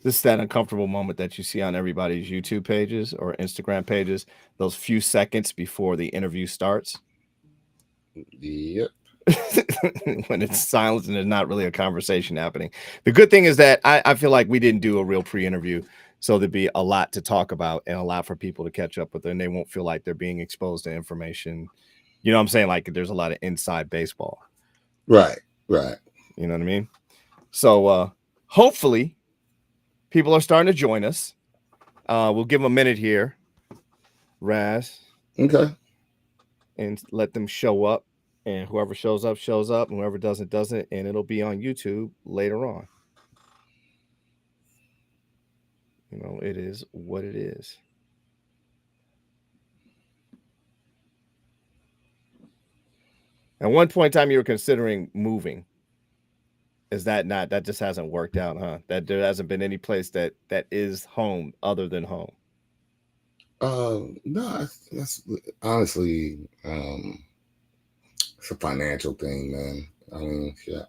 This is that uncomfortable moment that you see on everybody's YouTube pages or Instagram pages, those few seconds before the interview starts. Yep. When it's silence and there's not really a conversation happening. The good thing is that I feel like we didn't do a real pre-interview, so there'd be a lot to talk about and a lot for people to catch up with, and they won't feel like they're being exposed to information. You know what I'm saying? Like there's a lot of inside baseball. Right. Right. You know what I mean? So hopefully people are starting to join us. We'll give them a minute here, Raz, Okay. and let them show up. And whoever shows up, and whoever doesn't, and it'll be on YouTube later on. You know, it is what it is. At one point in time, you were considering moving. Is that not? That just hasn't worked out, huh? That there hasn't been any place that is home other than home. No, that's honestly, it's a financial thing, man. I mean, yeah.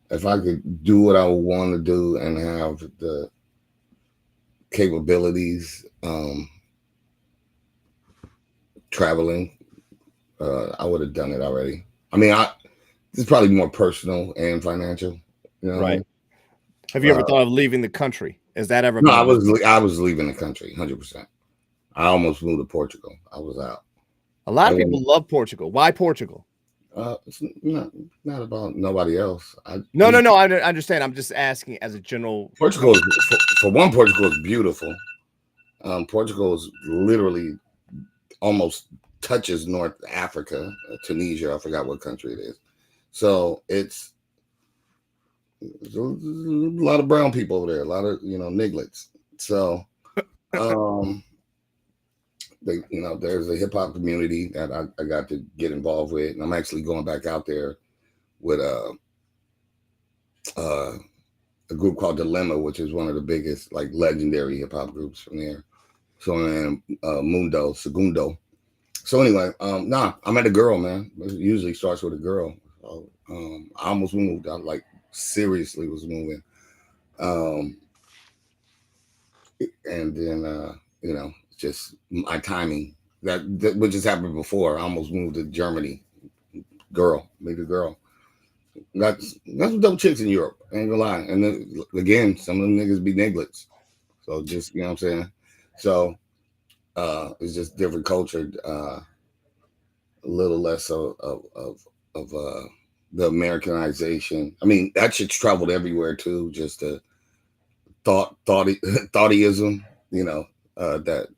If I could do what I want to do and have the capabilities, traveling, I would have done it already. I mean, it's probably more personal and financial. You know what I Right. mean? Have you ever thought of leaving the country? Has that ever No, been? I was leaving the country, 100%. I almost moved to Portugal. I was out. A lot I of people went, love Portugal. Why Portugal? it's not about nobody else. No. I understand. I'm just asking as a general. Portugal is for one. Portugal is beautiful. Portugal is literally almost touches North Africa, Tunisia. I forgot what country it is. So there's a lot of brown people over there, a lot of niglets. So um, there's a hip hop community that I got to get involved with, and I'm actually going back out there with a group called Dilemma, which is one of the biggest, like, legendary hip hop groups from there. So and Mundo Segundo. So anyway, I met a girl, man. It usually starts with a girl. So, I almost moved. I like seriously was moving, um, and then just my timing. That what just happened before. I almost moved to Germany. Girl, meet a girl. That's some dope chicks in Europe. I ain't gonna lie. And then again, some of them niggas be nigglets. So just what I'm saying. So it's just different culture. A little less of the Americanization. I mean, that shit's traveled everywhere too. Just the thoughtyism,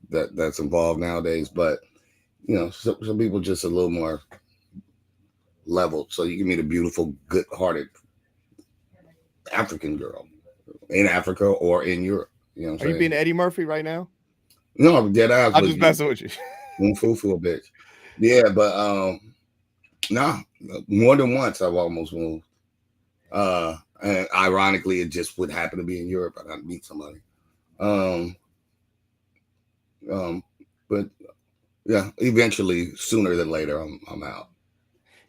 that's involved nowadays. But some people just a little more leveled. So you can meet a beautiful, good-hearted African girl in Africa or in Europe. You know what Are I'm you saying? being Eddie Murphy right now? No, I'm dead ass. I'm But just messing with you. foo a bitch. Yeah, but nah, more than once I've almost moved. And ironically, it just would happen to be in Europe. I got to meet somebody. Um, but yeah, eventually, sooner than later, I'm out.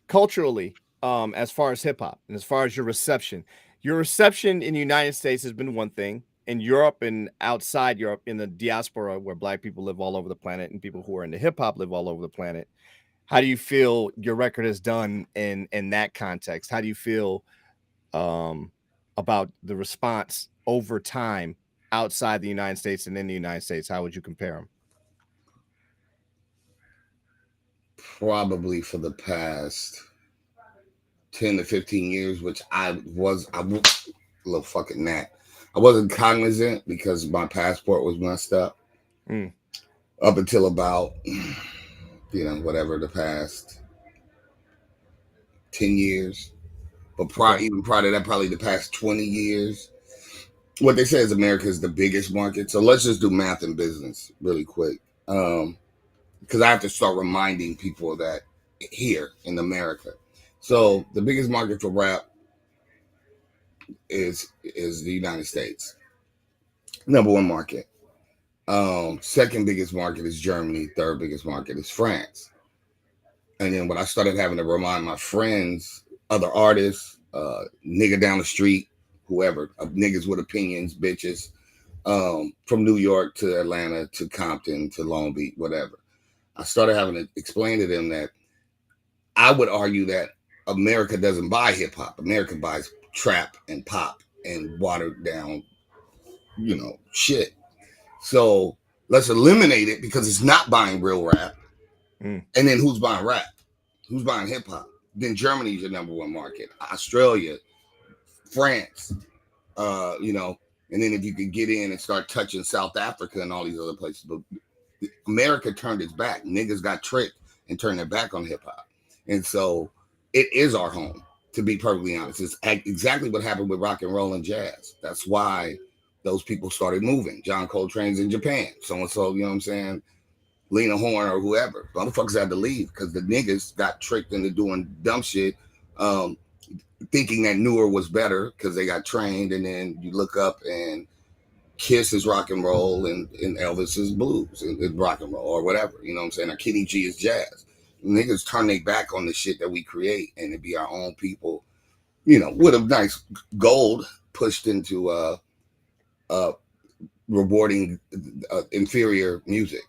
Culturally, as far as hip hop and as far as your reception in the United States has been one thing. In Europe and outside Europe, in the diaspora where Black people live all over the planet and people who are into hip hop live all over the planet, how do you feel your record has done in that context? How do you feel um, about the response over time outside the United States and in the United States? How would you compare them? Probably for the past 10 to 15 years, which I was a little fucking gnat. I wasn't cognizant because my passport was messed up Mm. up until about whatever the past 10 years. But Okay. even prior to that, probably the past 20 years. What they say is America is the biggest market. So let's just do math and business really quick. Because I have to start reminding people of that here in America. So the biggest market for rap is the United States. Number one market. Second biggest market is Germany. Third biggest market is France. And then when I started having to remind my friends, other artists, nigga down the street, whoever, niggas with opinions, bitches, from New York to Atlanta to Compton to Long Beach, whatever. I started having to explain to them that I would argue that America doesn't buy hip hop. America buys trap and pop and watered down, shit. So let's eliminate it because it's not buying real rap. Mm. And then who's buying rap? Who's buying hip hop? Then Germany's your number one market. Australia, France, and then if you could get in and start touching South Africa and all these other places. But America turned its back. Niggas got tricked and turned their back on hip hop. And so it is our home, to be perfectly honest. It's exactly what happened with rock and roll and jazz. That's why those people started moving. John Coltrane's in Japan. So and so, you know what I'm saying? Lena Horne or whoever. Motherfuckers had to leave because the niggas got tricked into doing dumb shit, um, thinking that newer was better because they got trained. And then you look up and Kiss is rock and roll and Elvis is blues and rock and roll or whatever. You know what I'm saying? Or Kenny G is jazz. Niggas turn their back on the shit that we create and it be our own people, with a nice gold pushed into uh, rewarding inferior music.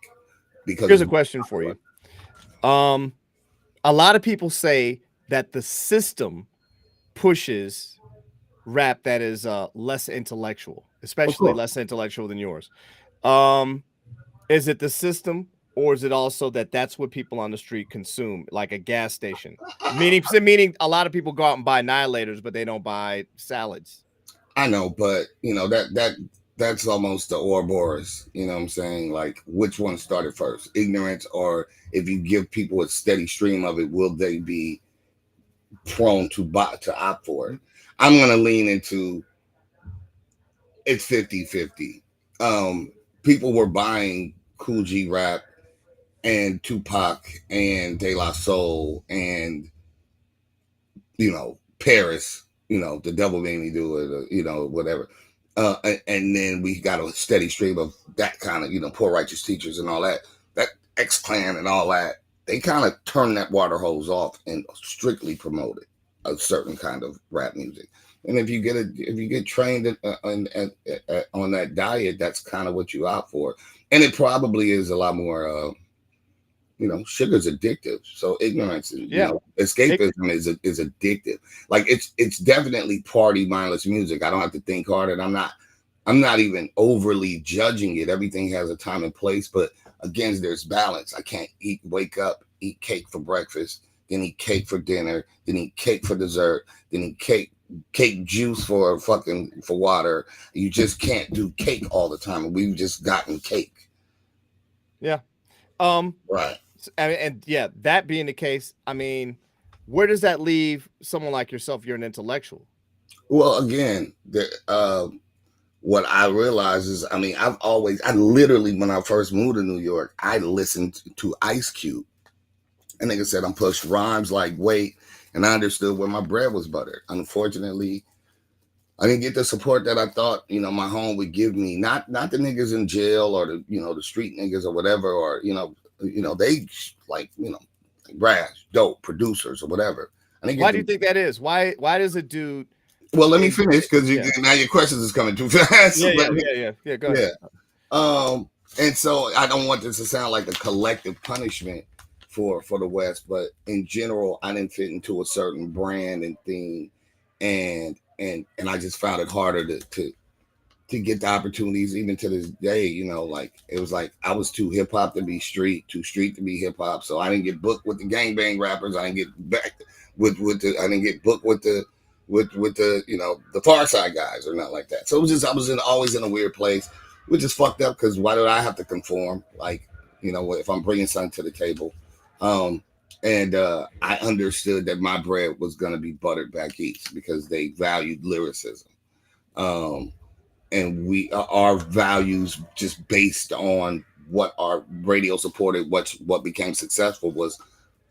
Because Here's a question for you. A lot of people say that the system pushes rap that is less intellectual, especially less intellectual than yours. Um, is it the system, or is it also that that's what people on the street consume, like a gas station? Meaning, a lot of people go out and buy annihilators, but they don't buy salads. I know, but that's almost the Ouroboros. You know what I'm saying? Like, which one started first, ignorance, or if you give people a steady stream of it, will they be prone to opt for it? I'm gonna lean into it's 50-50. People were buying Cool G rap and Tupac and De La Soul and Paris, the devil made me do it, whatever. And then we got a steady stream of that kind of, poor righteous teachers and all that. That X Clan and all that. They kind of turned that water hose off and strictly promoted a certain kind of rap music. And if you get trained on that diet, that's kind of what you opt for. And it probably is a lot more. Sugar's addictive. So ignorance, escapism is addictive. Like it's definitely party mindless music. I don't have to think hard, and I'm not even overly judging it. Everything has a time and place, but again, there's balance. I can't wake up, eat cake for breakfast, then eat cake for dinner, then eat cake for dessert, then eat cake juice for water. You just can't do cake all the time. We've just gotten cake. Yeah. Right. And yeah, that being the case, I mean, where does that leave someone like yourself? You're an intellectual. Well, again, what I realized is, I mean, I literally, when I first moved to New York, I listened to Ice Cube. And nigga said I'm pushed rhymes like weight, and I understood where my bread was buttered. Unfortunately, I didn't get the support that I thought, my home would give me. Not the niggas in jail or the street niggas or whatever, or they like brass, dope producers or whatever. Why do you think that is? Why does a dude? Well, let me finish because now your questions is coming too fast. Yeah. Go ahead. Yeah. And so I don't want this to sound like a collective punishment for the West, but in general, I didn't fit into a certain brand and theme, and I just found it harder to get the opportunities even to this day. Like it was like I was too hip hop to be street, too street to be hip hop. So I didn't get booked with the gangbang rappers. I didn't get back I didn't get booked with the the Far Side guys or not like that. So it was just I was always in a weird place, which is fucked up because why did I have to conform? Like if I'm bringing something to the table. And I understood that my bread was going to be buttered back east because they valued lyricism. And our values just based on what our radio supported, what became successful was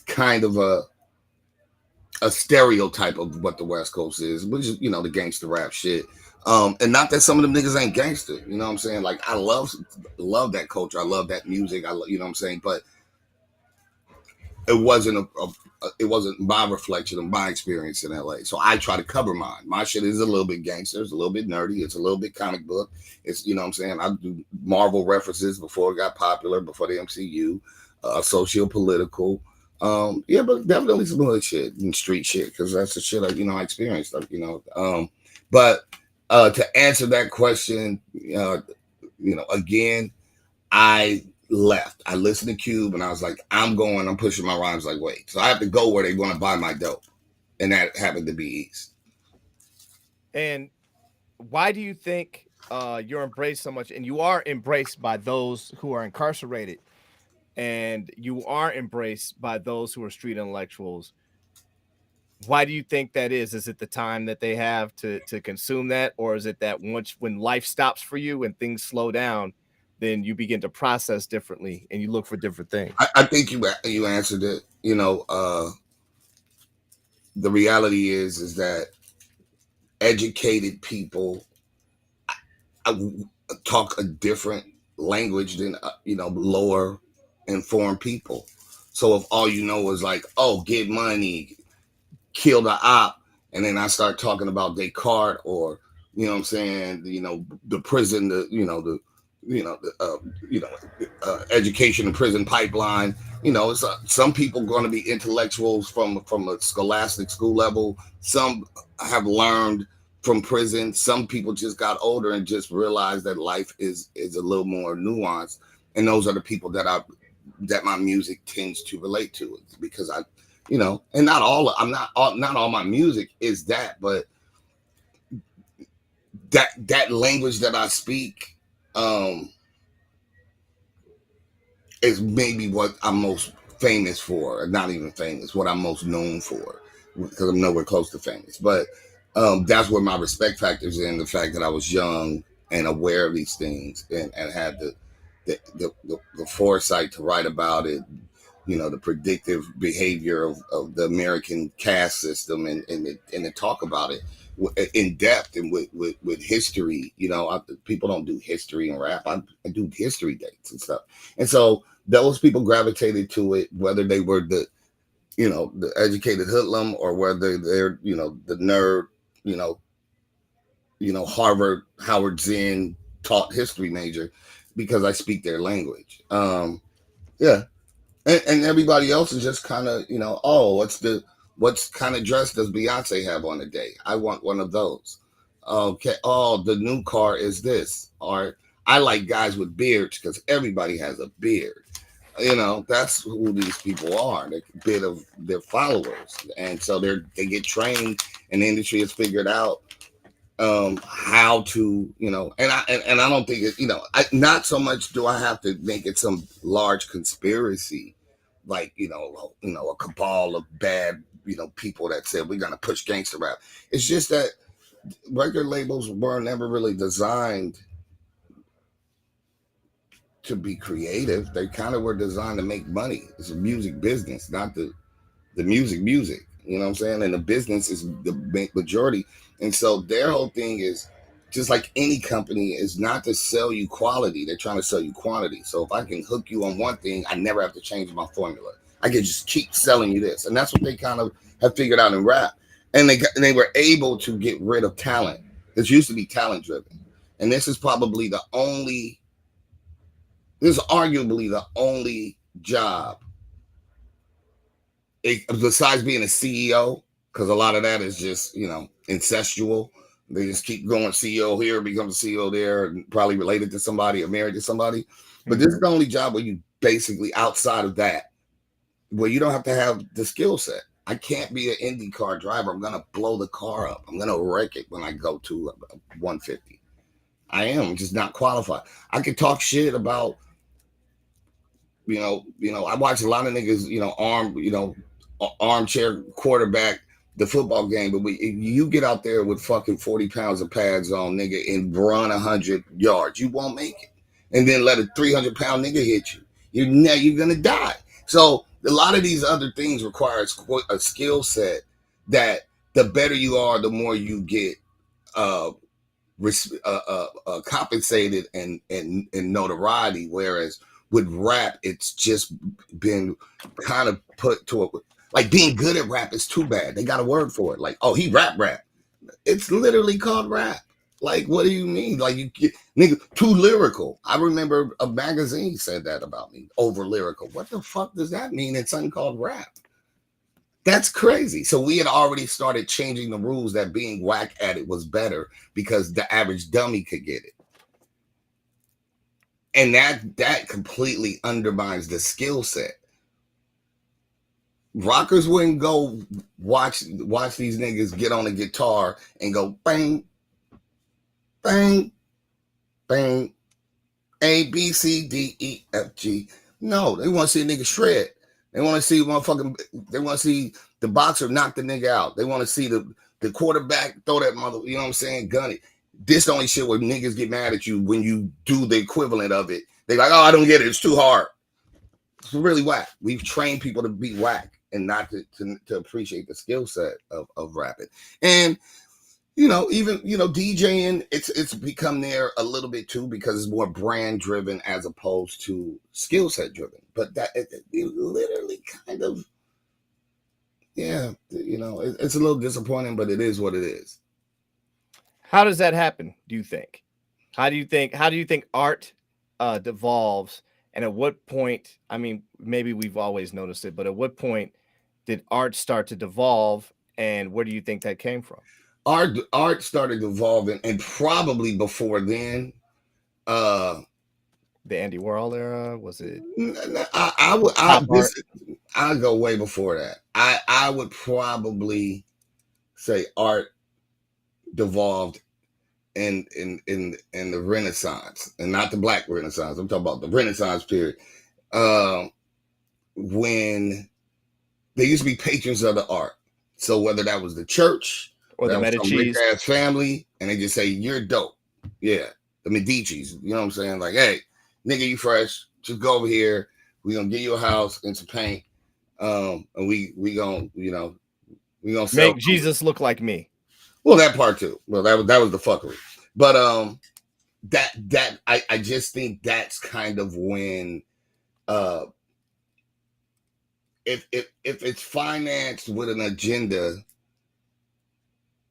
kind of a stereotype of what the West Coast is, which is, the gangster rap shit. And not that some of them niggas ain't gangster, you know what I'm saying? Like I love that culture. I love that music. You know what I'm saying? But it wasn't it wasn't my reflection of my experience in LA. So I try to cover mine. My shit is a little bit gangster, it's a little bit nerdy, it's a little bit comic book. It's, you know what I'm saying? I do Marvel references before it got popular, before the MCU, socio political. Yeah, but definitely some hood shit and street shit because that's the shit I experienced. Like, but to answer that question, again, I left. I listened to Cube and I was like, I'm pushing my rhymes like wait. So I have to go where they want to buy my dope. And that happened to be East. And why do you think you're embraced so much, and you are embraced by those who are incarcerated, and you are embraced by those who are street intellectuals? Why do you think that is? Is it the time that they have to consume that, or is it that once when life stops for you and things slow down, then you begin to process differently and you look for different things? I think you answered it. The reality is that educated people uh, talk a different language than lower informed people. So if all you know is like, oh, get money, kill the op, and then I start talking about Descartes or I'm saying, the prison, education and prison pipeline. It's some people going to be intellectuals from a scholastic school level. Some have learned from prison. Some people just got older and just realized that life is a little more nuanced. And those are the people that my music tends to relate to, because and not all my music is that, but that language that I speak is maybe what I'm most famous for. Not even famous, what I'm most known for, because I'm nowhere close to famous. But that's where my respect factors in, the fact that I was young and aware of these things, and had the foresight to write about it, the predictive behavior of the American caste system, and to talk about it in depth and with history. People don't do history and rap. I do history dates and stuff. And so those people gravitated to it, whether they were the educated hoodlum or whether they're, the nerd, Howard Zinn taught history major, because I speak their language. Yeah, and everybody else is just kind of, oh, what's kind of dress does Beyonce have on a day? I want one of those. Okay. Oh, the new car is this. Or I like guys with beards because everybody has a beard. That's who these people are. They're a bit of their followers, and so they get trained, and the industry has figured out how to, and I don't think it, not so much do I have to make it some large conspiracy, like a cabal of bad people that said we're gonna push gangster rap. It's just that record labels were never really designed to be creative. They kind of were designed to make money. It's a music business, not the music. You know what I'm saying? And the business is the majority. And so their whole thing is, just like any company, is not to sell you quality. They're trying to sell you quantity. So if I can hook you on one thing, I never have to change my formula. I can just keep selling you this. And that's what they kind of have figured out in rap. And they were able to get rid of talent. This used to be talent driven. And this is arguably the only job, besides being a CEO, because a lot of that is just, incestual. They just keep going CEO here, becomes a CEO there, and probably related to somebody or married to somebody. But this is the only job where you basically, outside of that, where you don't have to have the skill set. I can't be an Indy car driver. I'm going to blow the car up. I'm going to wreck it when I go to 150. I am just not qualified. I could talk shit about, I watch a lot of niggas, armchair quarterback the football game, but you get out there with fucking 40 pounds of pads on, nigga, and run 100 yards, you won't make it. And then let a 300-pound nigga hit you. You're gonna die. So a lot of these other things require a skill set that the better you are, the more you get compensated and notoriety. Whereas with rap, it's just been kind of put to a, like being good at rap is too bad. They got a word for it. Like, oh, he rap. It's literally called rap. Like, what do you mean? Like, you nigga too lyrical. I remember a magazine said that about me. Over lyrical. What the fuck does that mean? It's something called rap. That's crazy. So we had already started changing the rules that being whack at it was better because the average dummy could get it. And that completely undermines the skill set. Rockers wouldn't go watch these niggas get on a guitar and go bang, bang, bang, A, B, C, D, E, F, G. No, they want to see a nigga shred. They want to see they want to see the boxer knock the nigga out. They want to see the quarterback throw that mother, you know what I'm saying, gun it. This the only shit where niggas get mad at you when you do the equivalent of it. They like, oh, I don't get it. It's too hard. It's really whack. We've trained people to be whack and not to appreciate the skill set of rapping. And even DJing, it's become there a little bit too because it's more brand driven as opposed to skill set driven. But that it literally kind of, yeah, it's a little disappointing, but it is what it is. How does that happen? Do you think? How do you think art devolves? And at what point? I mean, maybe we've always noticed it, but at what point did art start to devolve? And where do you think that came from? Art started evolving, and probably before then, The Andy Warhol era, was it I would pop art? I'll go way before that. I would probably say art devolved in the Renaissance, and not the Black Renaissance. I'm talking about the Renaissance period, when they used to be patrons of the art. So whether that was the church Or the that was some rich Medicis? ass family, and they just say you're dope, yeah, the Medicis. You know what I'm saying? Like, hey, nigga, you fresh? Just go over here. We gonna give you a house and some paint, and we gonna we gonna sell. Make Jesus look like me. Well, that part too. Well, that was the fuckery. But that I just think that's kind of when if it's financed with an agenda,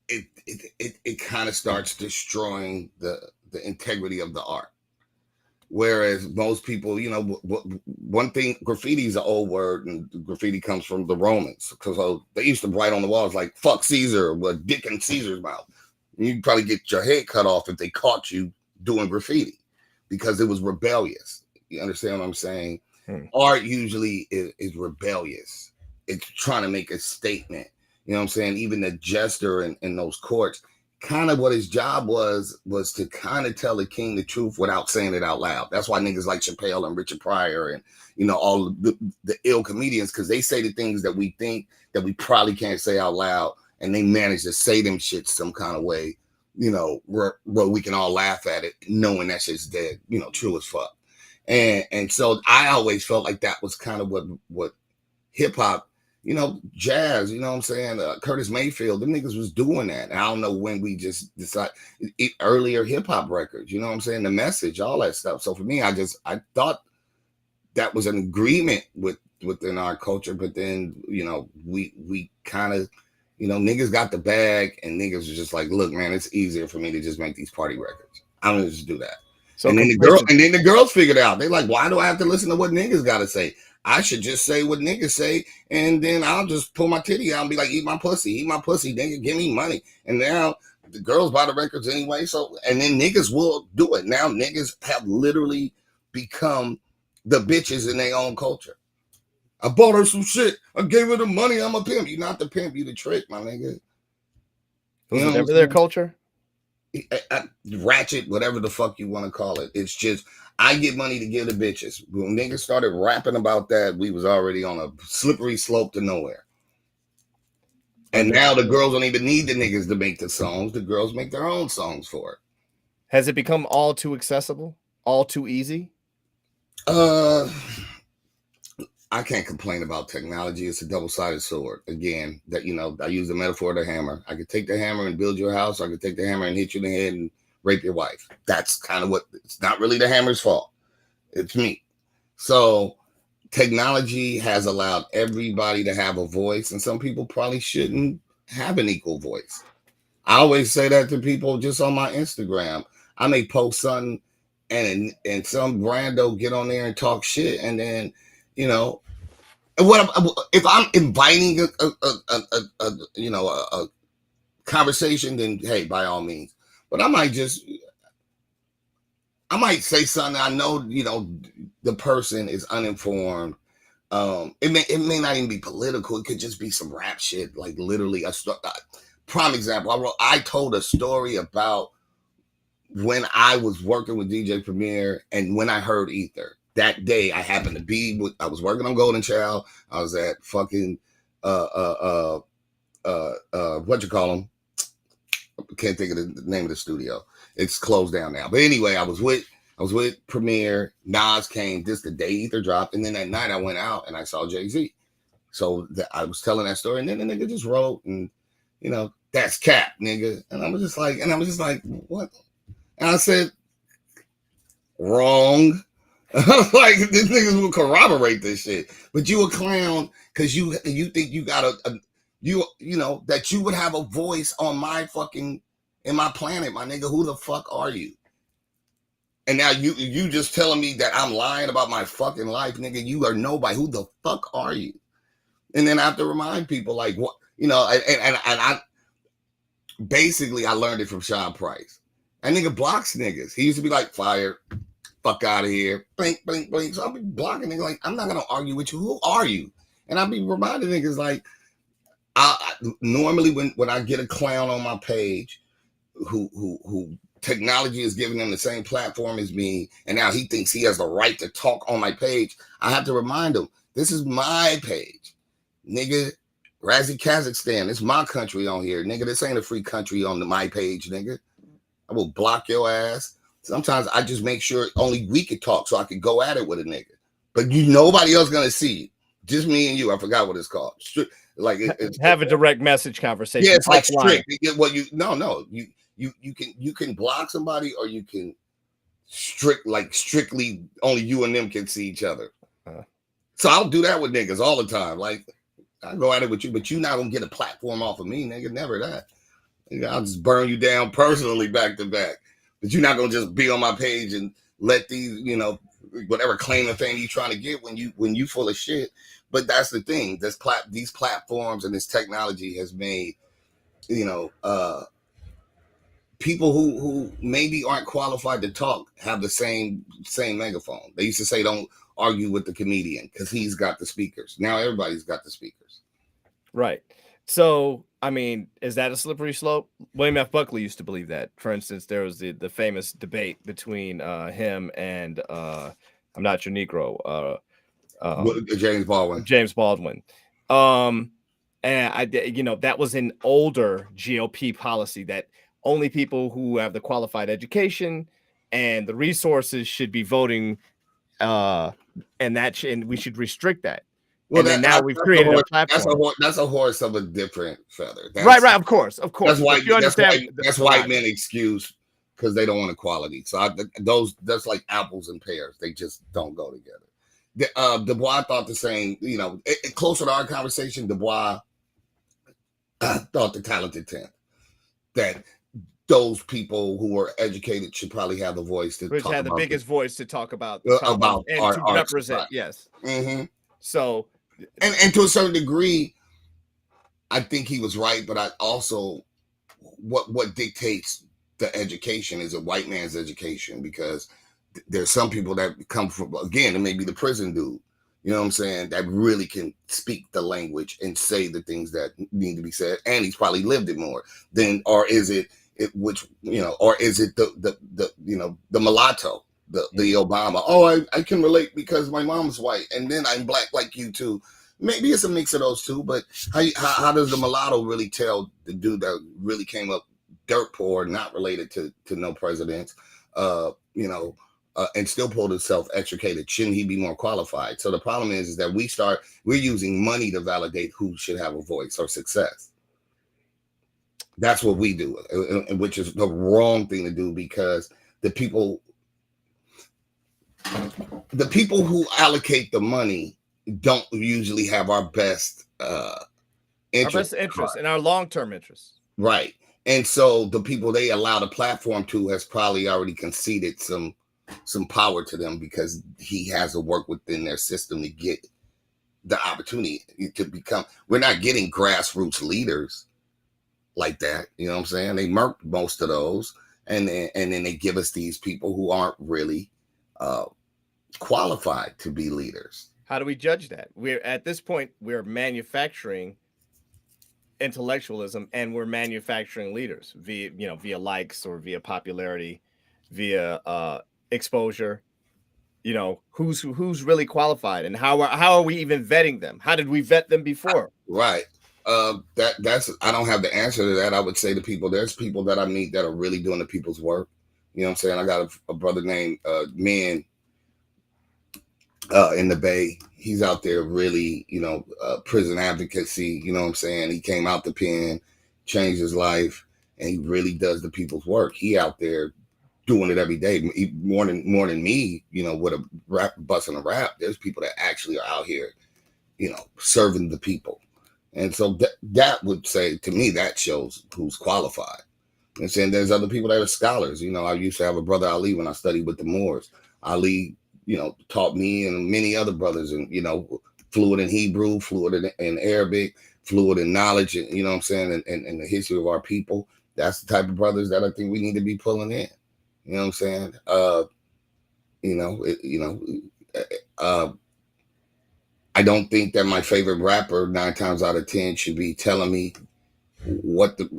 it kind of starts destroying the integrity of the art. Whereas most people, one thing, graffiti is an old word, and graffiti comes from the Romans, because they used to write on the walls like "fuck Caesar" with dick in Caesar's mouth. You'd probably get your head cut off if they caught you doing graffiti, because it was rebellious. You understand what I'm saying? Art usually is rebellious. It's trying to make a statement. You know what I'm saying? Even the jester in those courts, kind of what his job was to kind of tell the king the truth without saying it out loud. That's why niggas like Chappelle and Richard Pryor and all the ill comedians, because they say the things that we think that we probably can't say out loud, and they manage to say them shit some kind of way, where we can all laugh at it, knowing that shit's dead, true as fuck. And so I always felt like that was kind of what hip hop, jazz, you know what I'm saying? Curtis Mayfield, them niggas was doing that. And I don't know when we just decided earlier hip hop records, you know what I'm saying? The Message, all that stuff. So for me, I thought that was an agreement within our culture, but then, we kind of, niggas got the bag, and niggas was just like, look, man, it's easier for me to just make these party records. I'm gonna just do that. So and then the girls figured out. They like, why do I have to listen to what niggas gotta say? I should just say what niggas say, and then I'll just pull my titty out and be like, eat my pussy, nigga, give me money. And now the girls buy the records anyway. So, and then niggas will do it. Now niggas have literally become the bitches in their own culture. I bought her some shit. I gave her the money. I'm a pimp. You're not the pimp. You the trick, my nigga. Was it ever their culture? Ratchet, whatever the fuck you want to call it. It's just, I get money to give the bitches. When niggas started rapping about that, we was already on a slippery slope to nowhere. And now the girls don't even need the niggas to make the songs. The girls make their own songs for it. Has it become all too accessible? All too easy? I can't complain about technology. It's a double-sided sword. Again, that I use the metaphor of the hammer. I could take the hammer and build your house. I could take the hammer and hit you in the head and rape your wife. That's kind of what. It's not really the hammer's fault. It's me. So technology has allowed everybody to have a voice, and some people probably shouldn't have an equal voice. I always say that to people just on my Instagram. I may post something, and some brando get on there and talk shit, and then, you know, if I'm inviting a conversation, then hey, by all means. But I might say something. I know, the person is uninformed. It may not even be political. It could just be some rap shit. Like literally, prime example. I told a story about when I was working with DJ Premier and when I heard Ether. That day, I happened to be I was working on Golden Child. I was at fucking what you call them? Can't think of the name of the studio. It's closed down now. But anyway, I was with Premier. Nas came. This the day Ether dropped, and then that night I went out and I saw Jay-Z. So I was telling that story, and then the nigga just wrote, and that's cap, nigga. And I was just like, what? And I said, wrong. Like, these niggas will corroborate this shit, but you a clown because you think you got that you would have a voice on my fucking in my planet, my nigga. Who the fuck are you? And now you just telling me that I'm lying about my fucking life, nigga. You are nobody. Who the fuck are you? And then I have to remind people, like, what, and I basically I learned it from Sean Price. That nigga blocks niggas. He used to be like, fired, fuck out of here, blink, blink, blink. So I'll be blocking niggas, like, I'm not gonna argue with you. Who are you? And I'll be reminding niggas, like, I normally when I get a clown on my page who technology is giving them the same platform as me, and now he thinks he has the right to talk on my page, I have to remind him, this is my page, nigga. Razzie, Kazakhstan, it's my country on here, nigga. This ain't a free country on my page, nigga. I will block your ass. Sometimes I just make sure only we could talk so I could go at it with a nigga. But nobody else gonna see it. Just me and you. I forgot what it's called. Like it's have a direct message conversation. Yeah, it's like offline. strict. Well, you can block somebody, or you can strictly only you and them can see each other. So I'll do that with niggas all the time. Like, I go at it with you, but you're not gonna get a platform off of me, nigga. Never that. Nigga, I'll just burn you down personally back to back. But you're not gonna just be on my page and let these, whatever claim of fame you trying to get when you full of shit. But that's the thing. These platforms and this technology has made, people who maybe aren't qualified to talk have the same megaphone. They used to say, don't argue with the comedian because he's got the speakers. Now everybody's got the speakers. Right. So, I mean, is that a slippery slope? William F. Buckley used to believe that. For instance, there was the famous debate between him and I'm not your Negro, James Baldwin. James Baldwin. And that was an older GOP policy that only people who have the qualified education and the resources should be voting, and we should restrict that. Well, and now we've created a platform. That's a horse of a different feather. Right. Of course. That's white men excuse because they don't want equality. So that's like apples and pears. They just don't go together. Du Bois thought the same. Closer to our conversation, Du Bois thought the talented 10th, that those people who are educated should probably have the voice to talk the biggest voice to talk about and to represent. Yes. Mm-hmm. So, and to a certain degree, I think he was right. But I also, what dictates the education is a white man's education, because there's some people that come from, again, it may be the prison dude, you know what I'm saying, that really can speak the language and say the things that need to be said, and he's probably lived it more than, or is it or is it the mulatto, the Obama? Oh, I can relate because my mom's white and then I'm black like you too. Maybe it's a mix of those two, but how does the mulatto really tell the dude that really came up dirt poor, not related to no presidents, and still pulled himself extricated? Shouldn't he be more qualified? So the problem is that we're using money to validate who should have a voice or success. That's what we do, which is the wrong thing to do, because the people, the people who allocate the money don't usually have our best Our interest. best interest and our long-term interests. Right. And so the people they allow the platform to has probably already conceded some power to them because he has to work within their system to get the opportunity to become. We're not getting grassroots leaders like that. You know what I'm saying? They murk most of those, and then they give us these people who aren't really uh, qualified to be leaders. How do we judge that? We're at this point we're manufacturing intellectualism and we're manufacturing leaders via likes or via popularity, via exposure. Who's really qualified and how are we even vetting them? How did we vet them before? Right. That's I don't have the answer to that. I would say to people, there's people that I meet that are really doing the people's work. You know what I'm saying? I got a brother named Men in the Bay. He's out there really, prison advocacy. You know what I'm saying? He came out the pen, changed his life, and he really does the people's work. He out there doing it every day, more than me. With a rap, busting a rap. There's people that actually are out here, serving the people. And so that would say to me that shows who's qualified. And saying there's other people that are scholars. I used to have a brother Ali when I studied with the Moors. Ali, taught me and many other brothers, and fluent in Hebrew, fluent in Arabic, fluent in knowledge. You know what I'm saying, and the history of our people. That's the type of brothers that I think we need to be pulling in. You know what I'm saying? I don't think that my favorite rapper 9 times out of 10 should be telling me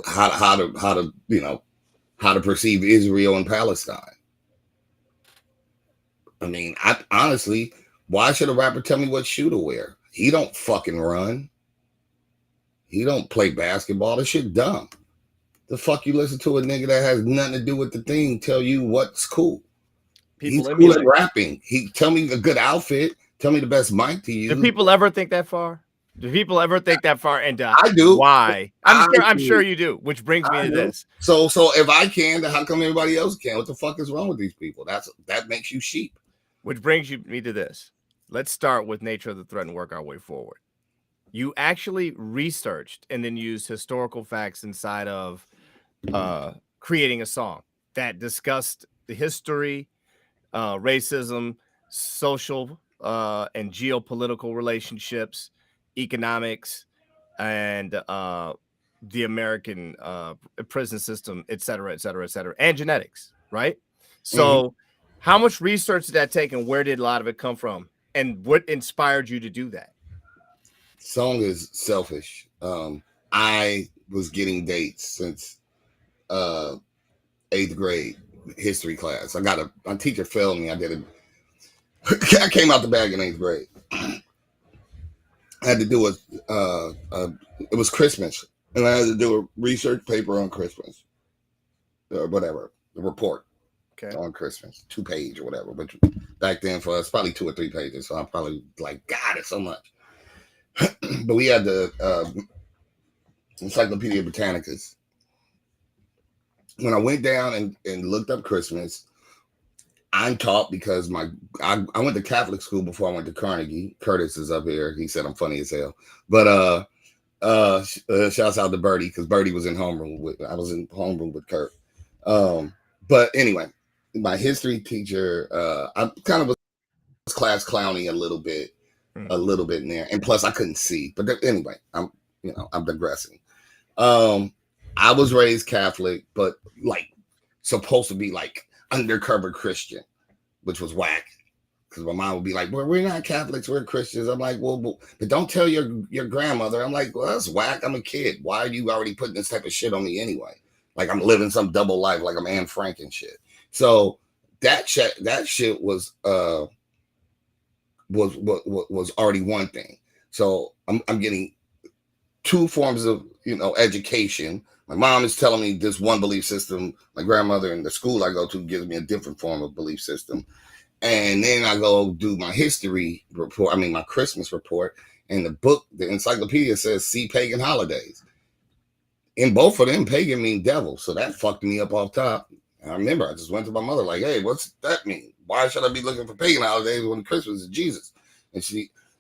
how to perceive Israel and Palestine. I mean, I honestly, why should a rapper tell me what shoe to wear? He don't fucking run. He don't play basketball. This shit dumb. The fuck you listen to a nigga that has nothing to do with the thing tell you what's cool? He's cool at rapping. He tell me a good outfit. Tell me the best mic to use. Do people ever think that far? Do people ever think that far? And I do. Why? I'm sure you do. Which brings me to this. So if I can, then how come everybody else can? What the fuck is wrong with these people? That makes you sheep. Which brings me to this. Let's start with nature of the threat and work our way forward. You actually researched and then used historical facts inside of creating a song that discussed the history, racism, social and geopolitical relationships, economics, and the American prison system, et cetera, and genetics, right? So how much research did that take and where did a lot of it come from? And what inspired you to do that? Song is selfish. I was getting dates since 8th grade history class. My teacher failed me. I came out the bag in 8th grade. I had to do it was Christmas, and I had to do a research paper on Christmas, or whatever, the report on Christmas, 2-page or whatever. But back then for us, probably 2 or 3 pages. So I probably God, it's so much. But we had the Encyclopedia Britannicas. When I went down and looked up Christmas, I'm taught because I went to Catholic school before I went to Carnegie. Curtis is up here. He said I'm funny as hell. But shouts out to Birdie because Birdie was in homeroom I was in homeroom with Kurt. But anyway, my history teacher, I kind of was class clowning a little bit in there, and plus I couldn't see. But anyway, I'm digressing. I was raised Catholic, but supposed to be undercover Christian, which was whack. Because my mom would be like, "Well, we're not Catholics, we're Christians." I'm like, "Well, but don't tell your grandmother." I'm like, "Well, that's whack. I'm a kid. Why are you already putting this type of shit on me anyway? Like I'm living some double life, like I'm Anne Frank and shit." So that shit was already one thing. So I'm getting 2 forms of education. My mom is telling me this one belief system. My grandmother and the school I go to gives me a different form of belief system. And then I go do my history report. My Christmas report. And the book, the encyclopedia says, see pagan holidays. In both of them, pagan mean devil. So that fucked me up off top. And I remember I just went to my mother like, hey, what's that mean? Why should I be looking for pagan holidays when Christmas is Jesus?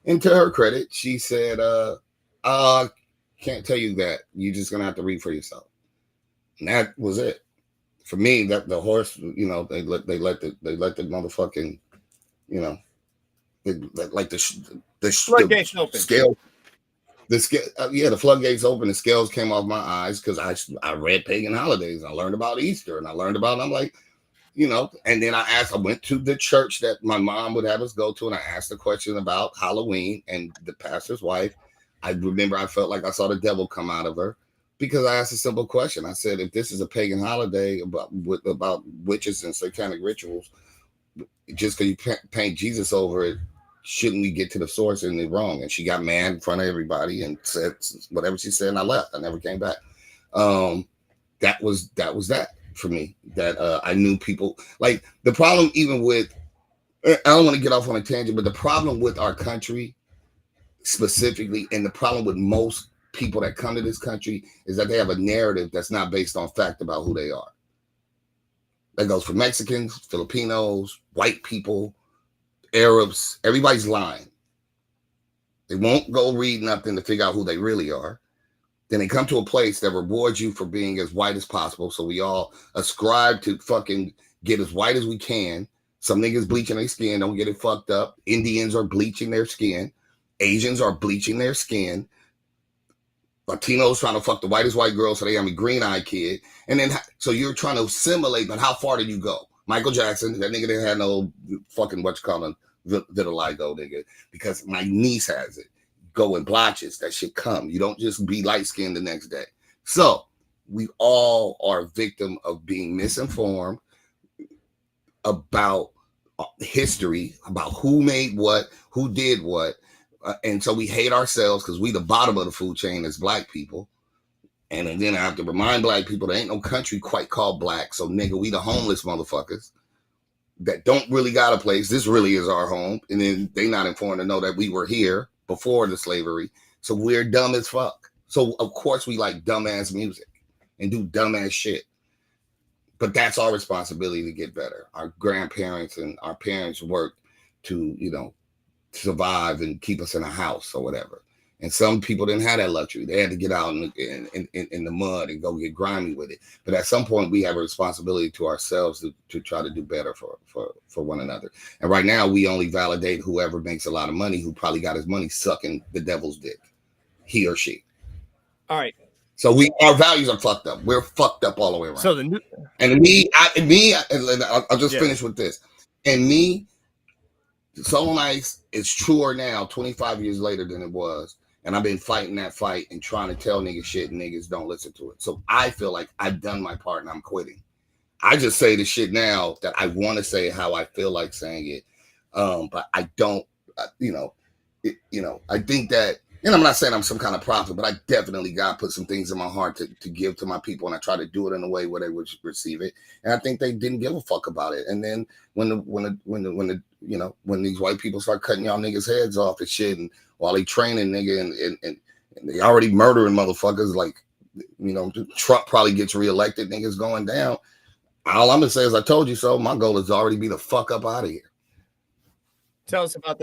And to her credit, she said, can't tell you that. You're just gonna have to read for yourself. And that was it. For me, that the horse, they let the motherfucking, like the Floodgates open. scale. The floodgates open. The scales came off my eyes because I read pagan holidays. I learned about Easter, and I'm like, and then I went to the church that my mom would have us go to, and I asked a question about Halloween, and the pastor's wife, I remember I felt like I saw the devil come out of her because I asked a simple question. I said, if this is a pagan holiday about witches and satanic rituals, just because you paint Jesus over it, shouldn't we get to the source and the wrong? And she got mad in front of everybody and said whatever she said, and I left. I never came back. That was that for me. That I knew people like the problem. Even with, I don't want to get off on a tangent, but the problem with our country specifically, and the problem with most people that come to this country, is that they have a narrative that's not based on fact about who they are. That goes for Mexicans, Filipinos, white people, Arabs. Everybody's lying. They won't go read nothing to figure out who they really are. Then they come to a place that rewards you for being as white as possible. So we all ascribe to fucking get as white as we can. Some niggas bleaching their skin, don't get it fucked up. Indians are bleaching their skin. Asians are bleaching their skin. Latinos trying to fuck the whitest white girl so they have a green-eyed kid. And then, so you're trying to assimilate, but how far did you go? Michael Jackson, that nigga didn't have no fucking vitiligo, nigga, because my niece has it. Go in blotches, that shit come. You don't just be light-skinned the next day. So we all are a victim of being misinformed about history, about who made what, who did what. And so we hate ourselves because we the bottom of the food chain as black people. And then I have to remind black people there ain't no country quite called black. So nigga, we the homeless motherfuckers that don't really got a place. This really is our home. And then they not informed to know that we were here before the slavery. So we're dumb as fuck. So of course we like dumbass music and do dumbass shit. But that's our responsibility to get better. Our grandparents and our parents worked to, survive and keep us in a house or whatever. And some people didn't have that luxury. They had to get out in the mud and go get grimy with it. But at some point, we have a responsibility to ourselves to try to do better for one another. And right now, we only validate whoever makes a lot of money, who probably got his money sucking the devil's dick, he or she. All right. So our values are fucked up. We're fucked up all the way around. So I'll just finish with this. And me, Soul and Ice is truer now, 25 years later than it was. And I've been fighting that fight and trying to tell niggas shit, and niggas don't listen to it. So I feel like I've done my part and I'm quitting. I just say the shit now that I want to say how I feel like saying it. But I don't, I think that, and I'm not saying I'm some kind of prophet, but I definitely got put some things in my heart to give to my people, and I try to do it in a way where they would receive it. And I think they didn't give a fuck about it. And then when these white people start cutting y'all niggas heads off and shit, and while they training nigga and they already murdering motherfuckers, like Trump probably gets reelected, niggas going down. All I'm gonna say is I told you so. My goal is to already be the fuck up out of here. Tell us about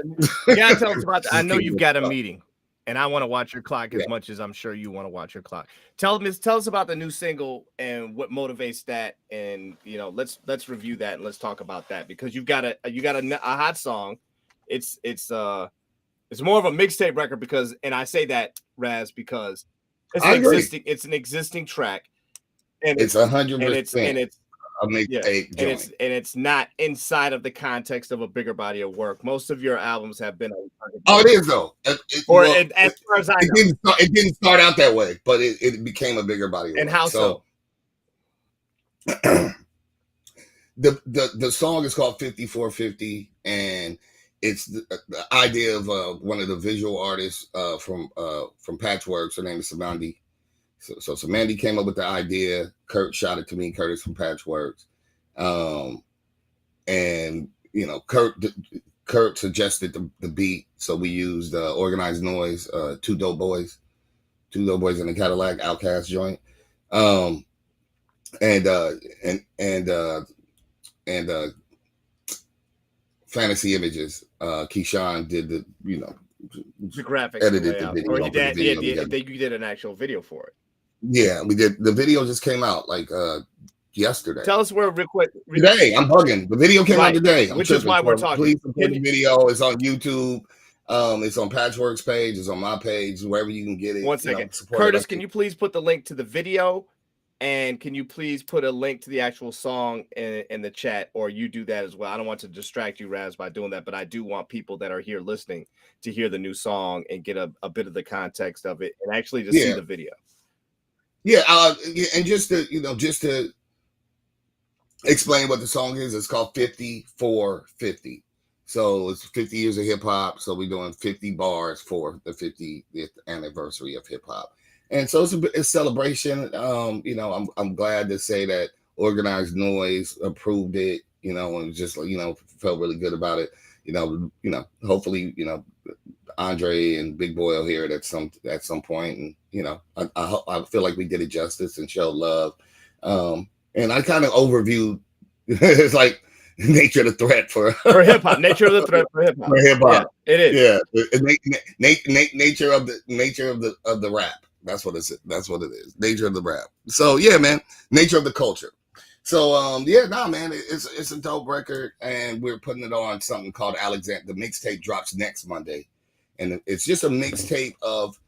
I know you've got a meeting. And I want to watch your clock as much as I'm sure you want to watch your clock. Tell us about the new single and what motivates that. And let's review that and let's talk about that, because you got a hot song. It's more of a mixtape record because, and I say that, Raz, because it's an existing track, and it's 100%. It's not inside of the context of a bigger body of work. Most of your albums have been. It is though. As far as I know, it didn't start out that way, but it became a bigger body of work. And how so? The song is called 5450, and it's the idea of one of the visual artists from Patchworks. Her name is Samandi. So Samandi came up with the idea. Kurt shot it to me, Curtis from Patchworks. And Kurt suggested the beat. So we used Organized Noise, Two Dope Boys in the Cadillac, Outkast joint. and and and Fantasy Images. Keyshawn did the The graphics and edited the layout, or video, you put the did, yeah, video together. you did an actual video for it. Yeah, we did. The video just came out like yesterday. Tell us where real quick. Today, I'm bugging. The video came out today. I'm which is tripping. why we're So talking. please support the video. It's on YouTube. It's on Patchwork's page. It's on my page. Wherever you can get it. One second, Curtis, can you please put the link to the video, and can you please put a link to the actual song in the chat, or you do that as well? I don't want to distract you, Raz, by doing that, but I do want people that are here listening to hear the new song and get a bit of the context of it, and actually to see the video. Yeah, and just to explain what the song is, it's called 50-4-50. So it's 50 years of hip hop. So we're doing 50 bars for the 50th anniversary of hip hop. And so it's a celebration. I'm glad to say that Organized Noise approved it, and just, felt really good about it. Hopefully, Andre and Big Boy will hear it at some point. And, I feel like we did it justice and showed love. And I kind of overviewed it's like nature of the threat for hip hop. Nature of the threat for hip hop. For hip hop. Yeah, it is. Yeah. Nature of the rap. That's what it is. Nature of the rap. So yeah, man. Nature of the culture. So man, it's a dope record, and we're putting it on something called Alexander. The mixtape drops next Monday, and it's just a mixtape of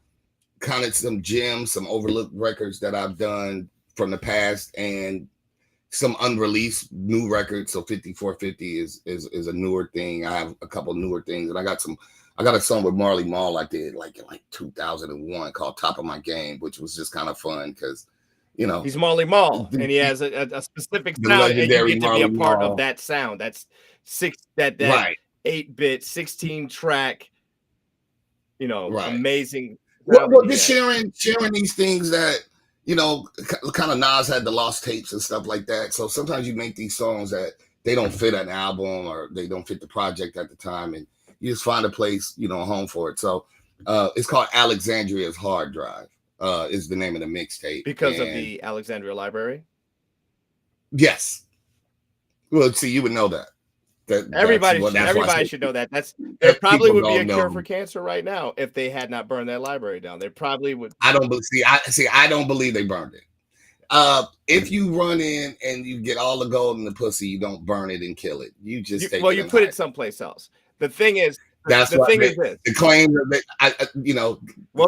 kind of some gems, some overlooked records that I've done from the past, and some unreleased new records. So 5450 is a newer thing. I have a couple newer things, and I got a song with Marley Marl I did like in 2001 called Top of My Game, which was just kind of fun because he's Marley Marl, and he has a specific sound, and you get to be a part of that sound. That's 8-bit 16 track, amazing. Well, just sharing these things that kind of Nas had the lost tapes and stuff like that. So sometimes you make these songs that they don't fit an album or they don't fit the project at the time, and you just find a place, a home for it. So it's called Alexandria's Hard Drive. Is the name of the mixtape because of the Alexandria Library. Yes. Well, see, you would know that. Everybody should know that. There probably would be a cure for cancer right now if they had not burned that library down. They probably would. I don't believe they burned it. If you run in and you get all the gold in the pussy, you don't burn it and kill it. You just you put it someplace else. The thing is, the claim that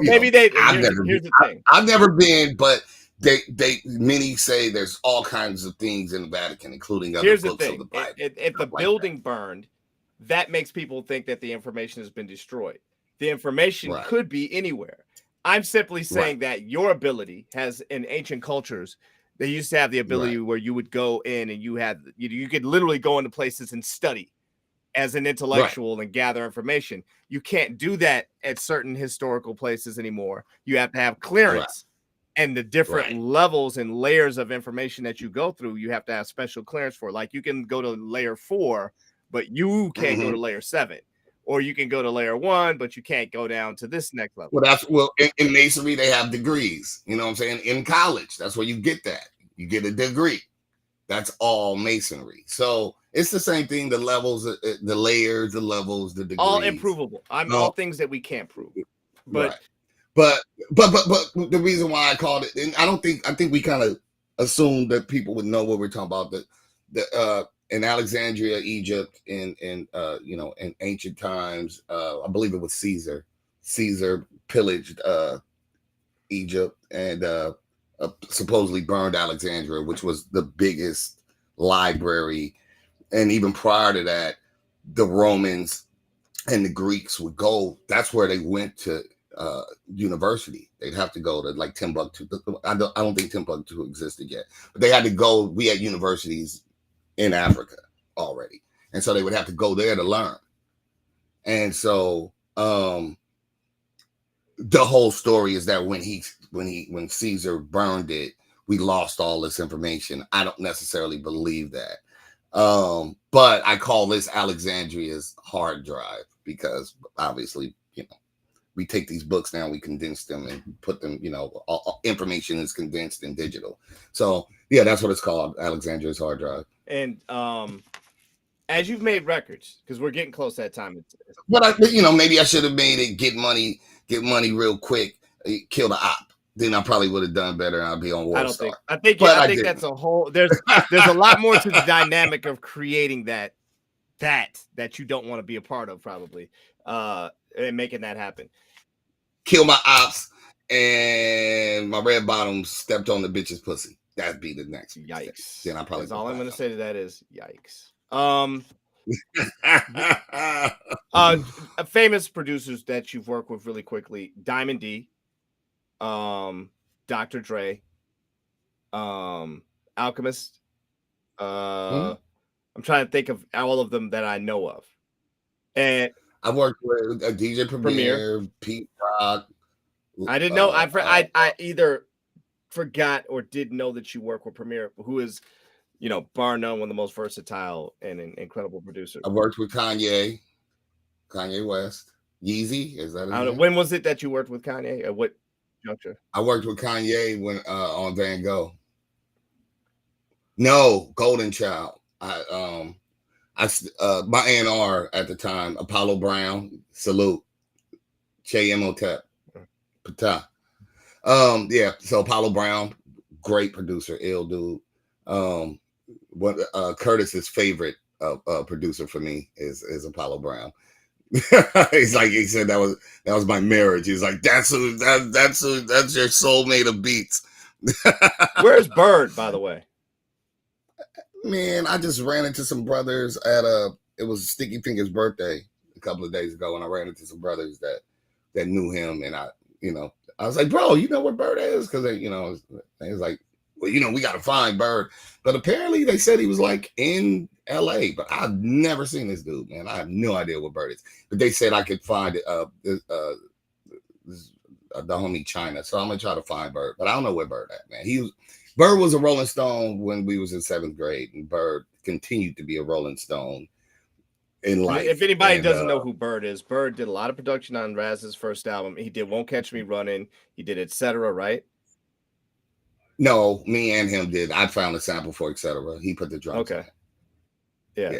maybe they. Here's the thing. I've never been, but many say there's all kinds of things in the Vatican, including other books of the Bible. If the building burned, that makes people think that the information has been destroyed. The information could be anywhere. I'm simply saying that your ability has, in ancient cultures, they used to have the ability where you would go in and you could literally go into places and study as an intellectual and gather information. You can't do that at certain historical places anymore. You have to have clearance. And the different levels and layers of information that you go through, you have to have special clearance for. Like you can go to layer 4, but you can't go to layer 7. Or you can go to layer 1, but you can't go down to this next level. Well, in masonry, they have degrees. You know what I'm saying? In college, that's where you get that. You get a degree. That's all masonry. So it's the same thing. The levels, the layers, the levels, the degrees. All improvable. All things that we can't prove. But the reason why I called it, and I think we kind of assumed that people would know what we're talking about. That in Alexandria, Egypt, in ancient times, I believe it was Caesar. Caesar pillaged Egypt and supposedly burned Alexandria, which was the biggest library. And even prior to that, the Romans and the Greeks would go. That's where they went to university. They'd have to go to like Timbuktu. I don't think Timbuktu existed yet, but they had to go. We had universities in Africa already, and so they would have to go there to learn. And so the whole story is that when Caesar burned it, we lost all this information. I don't necessarily believe that, but I call this Alexandria's hard drive because obviously we take these books now, we condense them and put them, all information is condensed in digital. So yeah, that's what it's called, Alexandria's hard drive. And as you've made records, because we're getting close to that time. But maybe I should have made it get money real quick, kill the op. Then I probably would have done better. And I'd be on Worldstar. I think that's a whole. There's a lot more to the dynamic of creating that you don't want to be a part of, probably, and making that happen. Kill my ops, and my red bottoms stepped on the bitch's pussy. That'd be the next. Yikes! Then I probably. That's all I'm going to say to that is yikes. Famous producers that you've worked with really quickly: Diamond D, Dr. Dre, Alchemist. I'm trying to think of all of them that I know of. And I worked with a DJ Premier, Pete Rock. I didn't know. I either forgot or didn't know that you work with Premier, who is, bar none, one of the most versatile and incredible producers. I worked with Kanye West. Yeezy, is that his name? When was it that you worked with Kanye? At what juncture? I worked with Kanye when on Van Gogh. No, Golden Child. My A&R at the time, Apollo Brown, salute, Che Imhotep, Pata. Yeah, so Apollo Brown, great producer, ill dude. Curtis's favorite producer for me is Apollo Brown. He said that was my marriage. He's like, that's your soulmate of beats. Where's Bird, by the way? Man, I just ran into some brothers it was Sticky Finger's birthday a couple of days ago, and I ran into some brothers that knew him, and I was like, bro, you know where Bird is? Because they was like, well, we got to find Bird. But apparently they said he was like in LA, but I've never seen this dude, man. I have no idea what Bird is. But they said I could find the homie China. So I'm gonna try to find Bird, but I don't know where Bird at, man. Bird was a Rolling Stone when we was in 7th grade, and Bird continued to be a Rolling Stone in life. If anybody doesn't know who Bird is, Bird did a lot of production on Raz's first album. He did Won't Catch Me Running. He did Etc., right? No, me and him did. I found a sample for Etc. He put the drums. Okay. Yeah.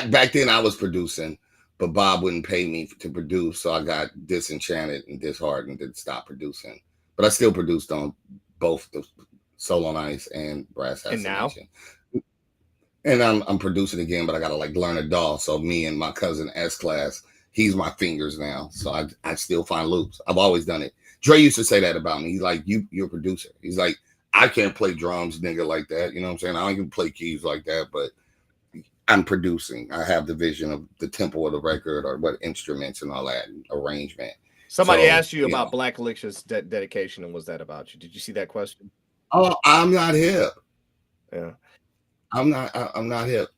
Back then I was producing, but Bob wouldn't pay me to produce, so I got disenchanted and disheartened and stop producing. But I still produced on both the Soul on Ice and Brass House. And now? And I'm producing again, but I gotta learn a DAW. So me and my cousin S-Class, he's my fingers now. So I still find loops. I've always done it. Dre used to say that about me. He's like, you're a producer. He's like, I can't play drums, nigga, like that. You know what I'm saying? I don't even play keys like that, but I'm producing. I have the vision of the tempo of the record or what instruments and all that arrangement. Somebody asked you about Black Alicia's dedication, and was that about you? Did you see that question? Oh, I'm not hip. Yeah. I'm not hip.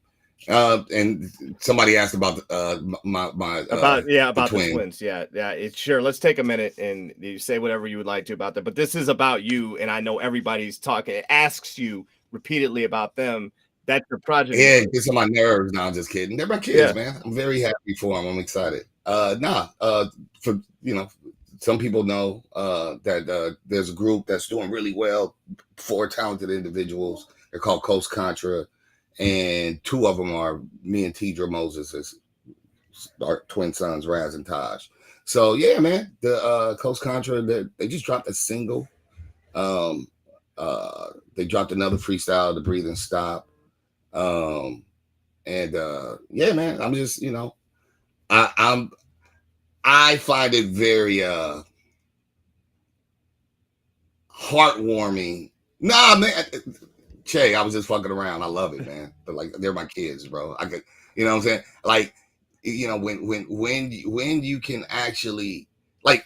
And somebody asked about the twins. Yeah. It's sure. Let's take a minute and you say whatever you would like to about that. But this is about you, and I know everybody's talking. It asks you repeatedly about them. That's your project. Yeah, it gets on my nerves. No, I'm just kidding. They're my kids, man. I'm very happy for them. I'm excited. For some people know that there's a group that's doing really well. 4 talented individuals. They're called Coast Contra. And 2 of them are me and Tidra Moses, our twin sons, Raz and Taj. So yeah, man, the Coast Contra, they just dropped a single. They dropped another freestyle, The Breathe and Stop. Yeah, man, I'm just, I find it very heartwarming. Nah, man. Che, I was just fucking around. I love it, man. But they're my kids, bro. I could, you know what I'm saying? When you can actually like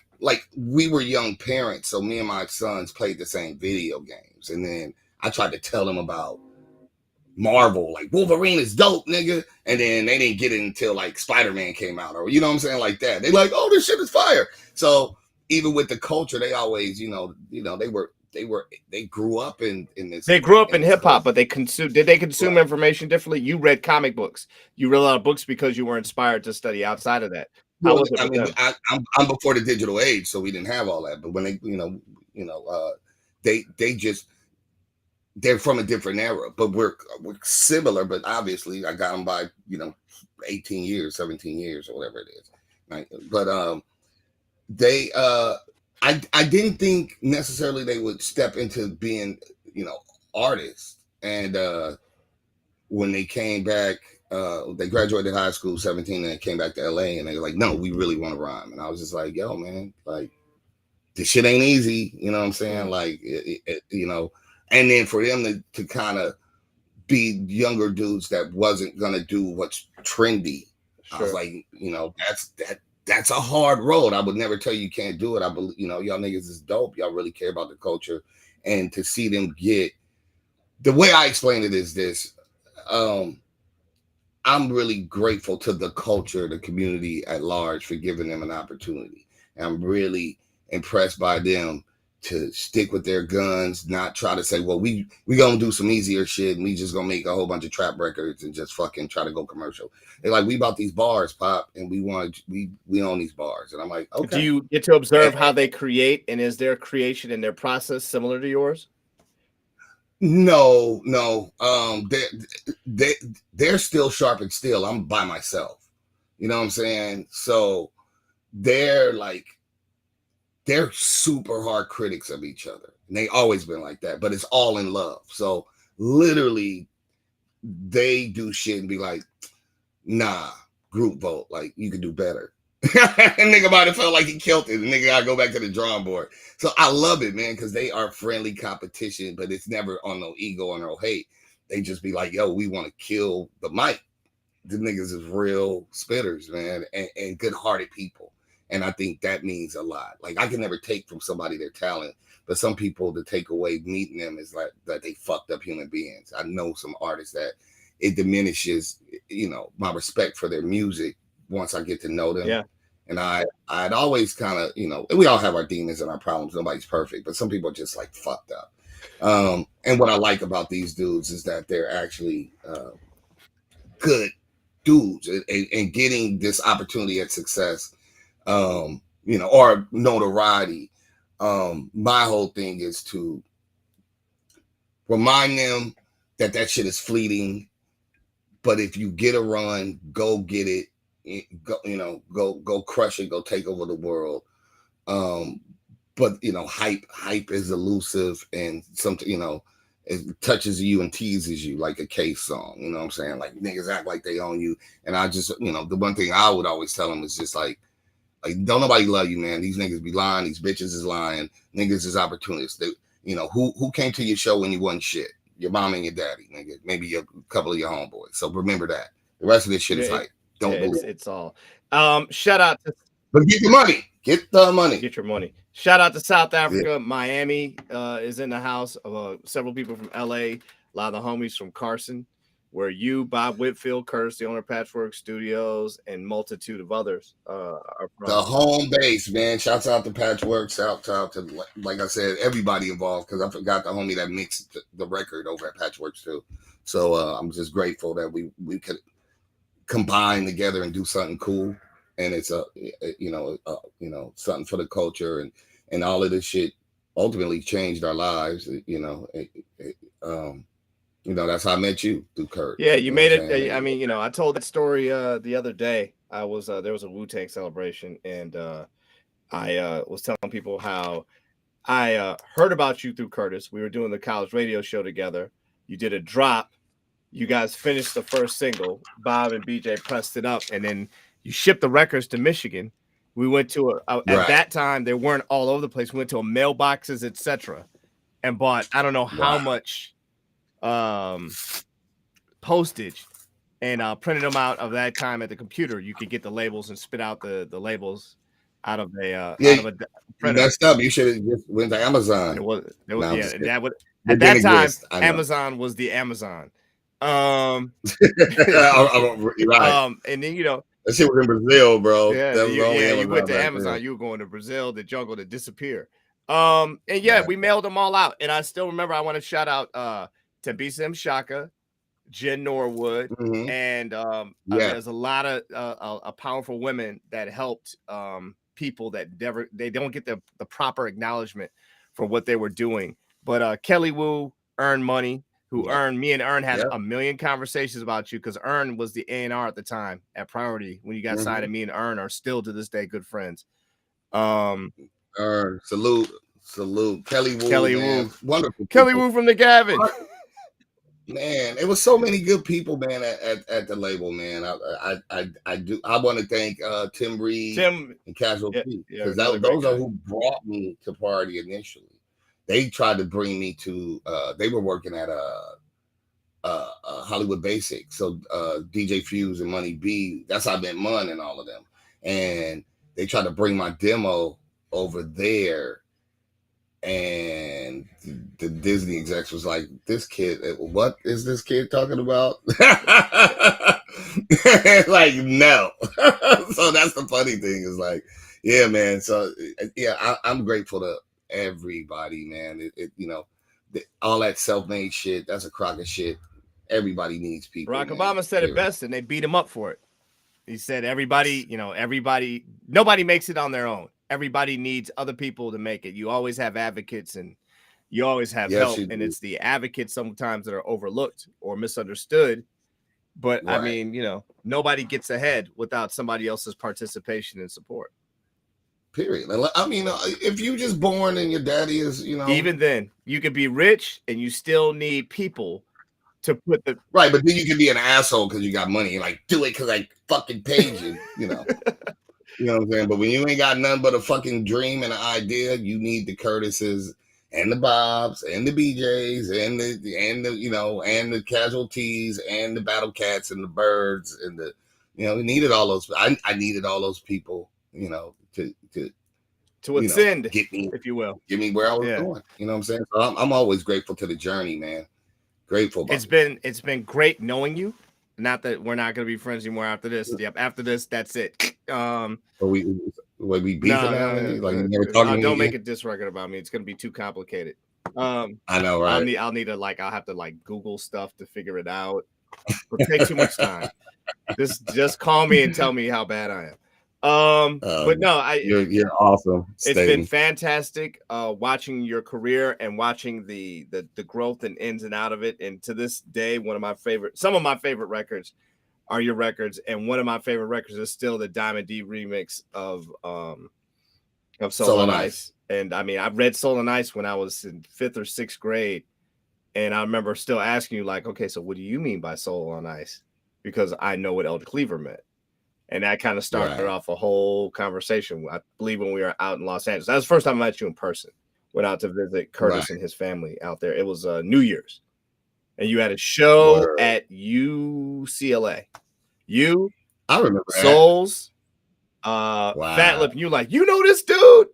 we were young parents, so me and my sons played the same video games, and then I tried to tell them about Marvel, like Wolverine is dope, nigga, and then they didn't get it until Spider-Man came out, or you know what I'm saying, like that. They like, oh, this shit is fire. So even with the culture, they always, they grew up in this. They grew up in hip hop, but did they consume information differently? You read comic books. You read a lot of books because you were inspired to study outside of that. How Well, was it I with mean, them? I'm before the digital age, so we didn't have all that. But when they, they just they're from a different era, but we're similar. But obviously, I got them by 18 years, 17 years, or whatever it is. Right? But they I didn't think necessarily they would step into being artists. And when they came back, they graduated high school 17 and they came back to LA and they were like, no, we really want to rhyme. And I was just like, yo, man, like this shit ain't easy. You know what I'm saying? Like and then for them to kind of be younger dudes that wasn't gonna do what's trendy. Sure. I was like, that's a hard road. I would never tell you can't do it. I believe, y'all niggas is dope. Y'all really care about the culture. And to see them get, the way I explain it is this, I'm really grateful to the culture, the community at large for giving them an opportunity. And I'm really impressed by them to stick with their guns, not try to say, well, we gonna do some easier shit and we just gonna make a whole bunch of trap records and just fucking try to go commercial. They're like, we bought these bars, Pop, and we own these bars. And I'm like, okay. Do you get to observe how they create, and is their creation and their process similar to yours? No. They're still sharp and steel. I'm by myself. You know what I'm saying? So they're super hard critics of each other. And they always been like that, but it's all in love. So literally they do shit and be like, nah, group vote. Like, you could do better. And nigga might have felt like he killed it. The nigga gotta go back to the drawing board. So I love it, man, because they are friendly competition, but it's never on no ego or no hate. They just be like, yo, we want to kill the mic. The niggas is real spitters, man, and good-hearted people. And I think that means a lot. Like, I can never take from somebody their talent, but some people, to take away meeting them is like that they fucked up human beings. I know some artists that it diminishes, my respect for their music once I get to know them. Yeah. And I'd always kind of, we all have our demons and our problems. Nobody's perfect, but some people are just like fucked up. And what I like about these dudes is that they're actually good dudes and getting this opportunity at success, or notoriety. My whole thing is to remind them that shit is fleeting. But if you get a run, go get it. Go crush it. Go take over the world. But hype is elusive, and something it touches you and teases you like a Case song. You know what I'm saying? Like, niggas act like they own you, and I just the one thing I would always tell them is just like don't nobody love you, man. These niggas be lying. These bitches is lying. Niggas is opportunists. They, who came to your show when you wasn't shit? Your mom and your daddy, nigga. Maybe a couple of your homeboys. So remember that. The rest of this shit is hype. Don't believe it's all. Shout out to, but get the money. Get the money. Get your money. Shout out to South Africa. Yeah. Miami is in the house. Several people from LA. A lot of the homies from Carson, where you, Bob Whitfield, Curtis, the owner of Patchwork Studios, and multitude of others are from. The home base, man. Shouts out to Patchwork. Shout out to, like I said, everybody involved, because I forgot the homie that mixed the record over at Patchworks too. So I'm just grateful that we could combine together and do something cool. And it's something for the culture, and all of this shit ultimately changed our lives. That's how I met you, through Kurt. Yeah, you made it. I mean, I told that story the other day. I was there was a Wu-Tang celebration, and I was telling people how I heard about you through Curtis. We were doing the college radio show together. You did a drop. You guys finished the first single. Bob and BJ pressed it up, and then you shipped the records to Michigan. We went to at that time, they weren't all over the place. We went to a mailboxes, etc., and bought I don't know how much postage, and printed them out of that time at the computer. You could get the labels and spit out the labels out of a printer. Messed up. You should have just went to Amazon. That would at that time Amazon was the Amazon. Right. And then that shit was in Brazil, bro. Yeah, you went to Amazon. You were going to Brazil, the jungle to disappear. And we mailed them all out. And I still remember, I want to shout out Tabisa M. Shaka, Jen Norwood, Mhm. and Yeah. there's a lot of powerful women that helped people that never they don't get the proper acknowledgement for what they were doing. But Kelly Wu earned money, who Yep. earned me and Earn had Yep. a million conversations about you because Earn was the A&R at the time at Priority when you got signed, Mhm. and me and Earn are still to this day good friends. Um, Salute. Kelly Wu, Kelly Wu, man. Wonderful Kelly people. Wu from the Gavin. Man, it was so many good people, man, at the label, man. I want to thank Tim Reed Tim, and Casual yeah, T, yeah, because another great those are guy. who brought me to Party initially. They tried to bring me to. They were working at Hollywood Basic, so DJ Fuse and Money B. That's how I met Mun and all of them, and they tried to bring my demo over there, and the Disney execs was like, "This kid, what is this kid talking about?" Like, no. So that's the funny thing is like, yeah, man. So yeah, I'm grateful to everybody, man. All that self-made shit, that's a crock of shit. Everybody needs people, Barack man. Obama said it Period. best, and they beat him up for it. He said, everybody, nobody makes it on their own. Everybody needs other people to make it. You always have advocates and you always have Yes, help. you And do. it's the advocates sometimes that are overlooked or misunderstood. But I Right. mean, nobody gets ahead without somebody else's participation and support. Period. I mean, if you just born and your daddy is, Even then, you could be rich and you still need people to put the right, but then you can be an asshole because you got money. You're like, do it because I fucking paid you. You know what I'm saying? But when you ain't got nothing but a fucking dream and an idea, you need the Curtises and the Bobs and the BJs and the casualties and the battle cats and the birds and we needed all those. I needed all those people, to ascend, get me if you will. where I was Yeah. going. You know what I'm saying? So I'm always grateful to the journey, man. Grateful about It's been great knowing you. Not that we're not going to be friends anymore after this. Yep, after this, that's it. But we beefing No, now, no, nigga? Like you no, never talking no, to me don't make again? a diss record about me. It's going to be too complicated. I know, right? I'll need to I'll have to Google stuff to figure it out. It'll take too much time. Just call me and tell me how bad I am. But no, You're awesome, it's been Staten. fantastic watching your career and watching the growth and ins and out of it. And to this day, some of my favorite records are your records, and one of my favorite records is still the Diamond D remix of Soul on Ice. And I mean, I read Soul on Ice when I was in 5th or 6th grade, and I remember still asking you like, okay, so what do you mean by Soul on Ice? Because I know what Elder Cleaver meant. And that kind of started Right. off a whole conversation. I believe when we were out in Los Angeles, that was the first time I met you in person. Went out to visit Curtis and his family out there. It was New Year's, and you had a show at UCLA. I remember Souls, that. Fat Wow. Lip, and you like, this dude?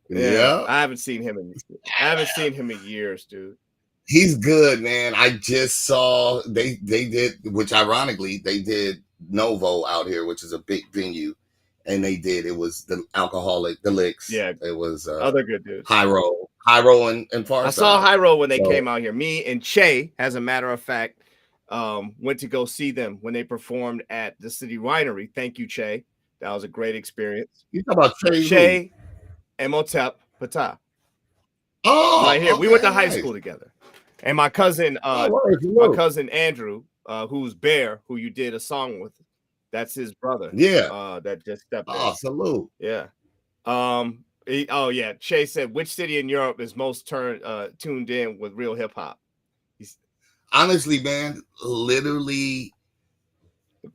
Yeah. I haven't seen him in years, dude. He's good, man. I just saw they did, which ironically they did Novo out here, which is a big venue, and it was the Alcoholic, the Licks. Yeah, it was other good dudes. Hyro and Farside. I saw Hyro when they came out here. Me and Che, as a matter of fact, went to go see them when they performed at the City Winery. Thank you, Che. That was a great experience. You talk about Che Emotep Patah. Oh, right here. Okay, we went to high school together. And my cousin, Andrew, who's Bear, who you did a song with, that's his brother. Yeah. That just stepped in. Oh, salute. Yeah. Che said, which city in Europe is most tuned in with real hip hop? Honestly, man, literally,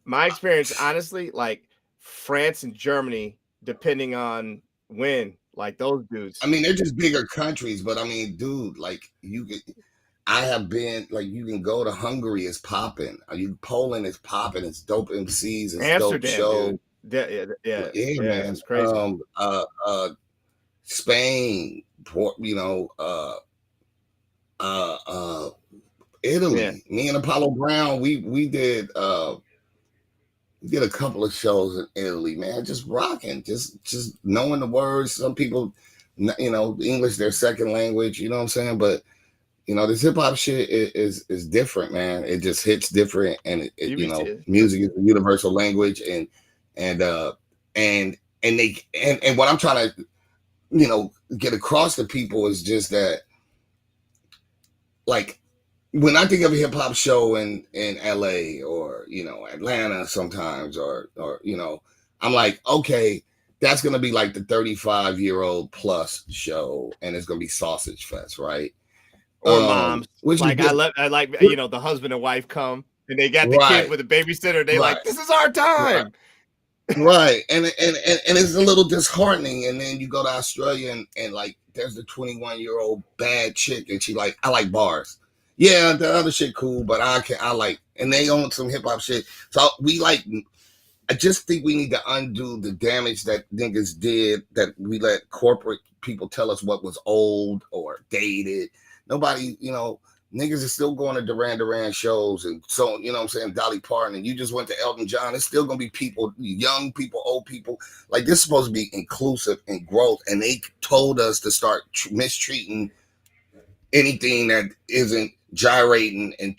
my experience, honestly, like France and Germany, depending on when, like those dudes. I mean, they're just bigger countries, but I mean, dude, like I have been like, you can go to Hungary, it's popping. Poland is popping. It's dope MCs. It's Amsterdam, dope show. Dude. Yeah, man. It's crazy. Spain, Italy. Yeah. Me and Apollo Brown, we did a couple of shows in Italy, man. Just rocking, just knowing the words. Some people, English their second language. You know what I'm saying? But this hip hop shit is different, man. It just hits different, and music is a universal language, and and and what I'm trying to get across to people is just that, like, when I think of a hip hop show in LA or Atlanta sometimes, or I'm like, okay, that's gonna be like the 35-year-old plus show, and it's gonna be Sausage Fest, right? Or moms, which like is I like the husband and wife come and they got the kid with a babysitter. They like, this is our time. Right. And it's a little disheartening. And then you go to Australia and like there's the 21-year-old bad chick, and she like, I like bars. Yeah, the other shit cool, but I like, and they own some hip hop shit. So I just think we need to undo the damage that niggas did, that we let corporate people tell us what was old or dated. Nobody, niggas are still going to Duran Duran shows, and so, what I'm saying, Dolly Parton, and you just went to Elton John. It's still going to be people, young people, old people. Like, this is supposed to be inclusive and growth, and they told us to start mistreating anything that isn't gyrating and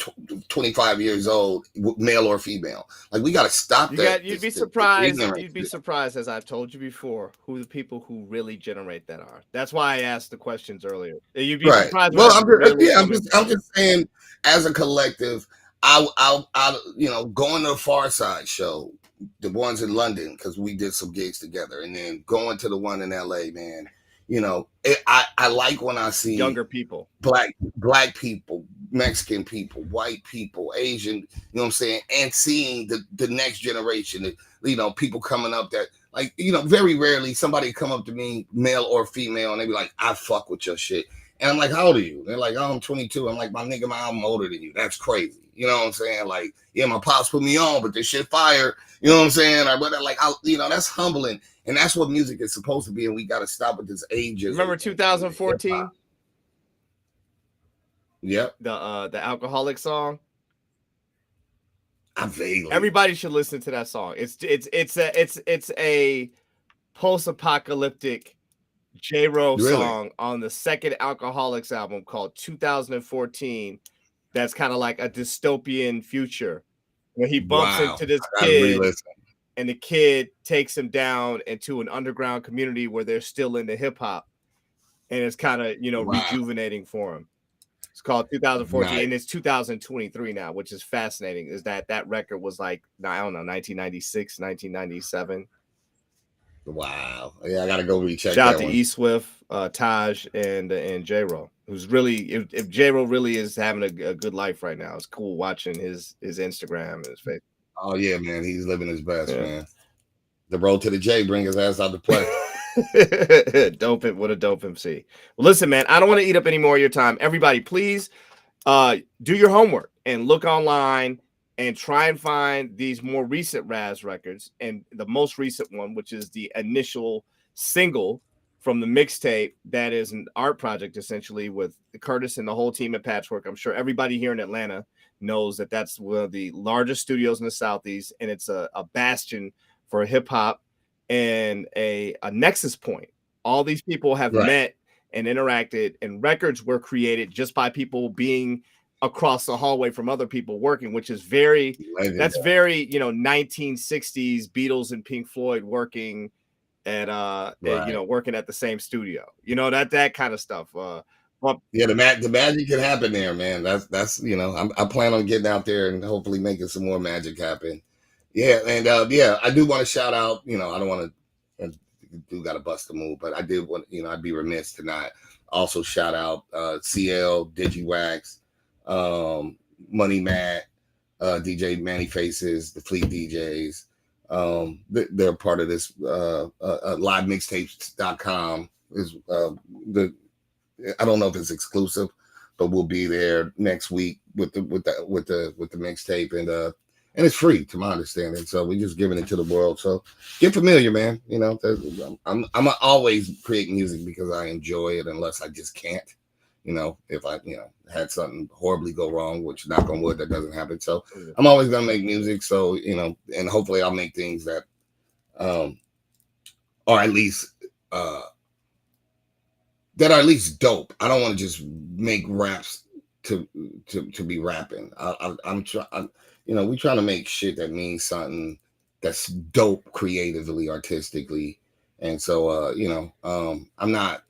25 years old, male or female. Like, we got to stop that. You'd be surprised. You'd be surprised, as I've told you before, who the people who really generate that are. That's why I asked the questions earlier. You'd be surprised. Well, I'm just saying, as a collective, I going to the Far Side show, the ones in London, because we did some gigs together, and then going to the one in LA, man. I like when I see younger people, black people, Mexican people, white people, Asian, you know what I'm saying, and seeing the next generation, people coming up that, like, very rarely somebody come up to me, male or female, and they be like, I fuck with your shit. And I'm like, how old are you? They're like, oh, I'm 22. I'm like, my nigga, I'm older than you. That's crazy. You know what I'm saying? Like, yeah, my pops put me on, but this shit fire. You know what I'm saying? That's humbling. And that's what music is supposed to be. And we got to stop with this ageism. Remember 2014? Yep. The Alcoholic song. I vaguely. Everybody should listen to that song. It's a post-apocalyptic J-Ro song on the second Alcoholics album called 2014. That's kind of like a dystopian future where he bumps into this kid, and the kid takes him down into an underground community where they're still into hip hop, and it's kind of rejuvenating for him. It's called 2014, and it's 2023 now, which is fascinating. Is that record was like, I don't know, 1996, 1997. Wow. Yeah, I gotta go recheck. Shout out to E Swift, Taj, and J-Ro, who's really, if J-Ro really is having a good life right now. It's cool watching his Instagram and his Facebook. Oh yeah, man, he's living his best, man. The road to the J, bring his ass out to play. Dope it, what a dope MC. Well, listen, man, I don't want to eat up any more of your time. Everybody, please do your homework and look online and try and find these more recent Ras records, and the most recent one, which is the initial single from the mixtape, that is an art project essentially with Curtis and the whole team at Patchwork. I'm sure everybody here in Atlanta knows that that's one of the largest studios in the Southeast, and it's a bastion for hip hop and a nexus point. All these people have met and interacted, and records were created just by people being across the hallway from other people working, which is very 1960s Beatles and Pink Floyd working at working at the same studio, that kind of stuff. The magic can happen there, man. That's I plan on getting out there and hopefully making some more magic happen. And I do want to shout out, I don't want to do got to bust the move, but I did want, I'd be remiss to not also shout out CL, Digiwax, Money Matt, DJ Manny Faces, the Fleet DJs. They're part of this livemixtapes.com is I don't know if it's exclusive, but we'll be there next week with the mixtape, and it's free to my understanding. So we're just giving it to the world. So get familiar, man. I'm always creating music because I enjoy it, unless I just can't. If I had something horribly go wrong, which knock on wood that doesn't happen. So I'm always gonna make music. So and hopefully I'll make things that or at least that are at least dope. I don't want to just make raps to be rapping. I'm trying, we trying to make shit that means something, that's dope creatively, artistically, and so I'm not.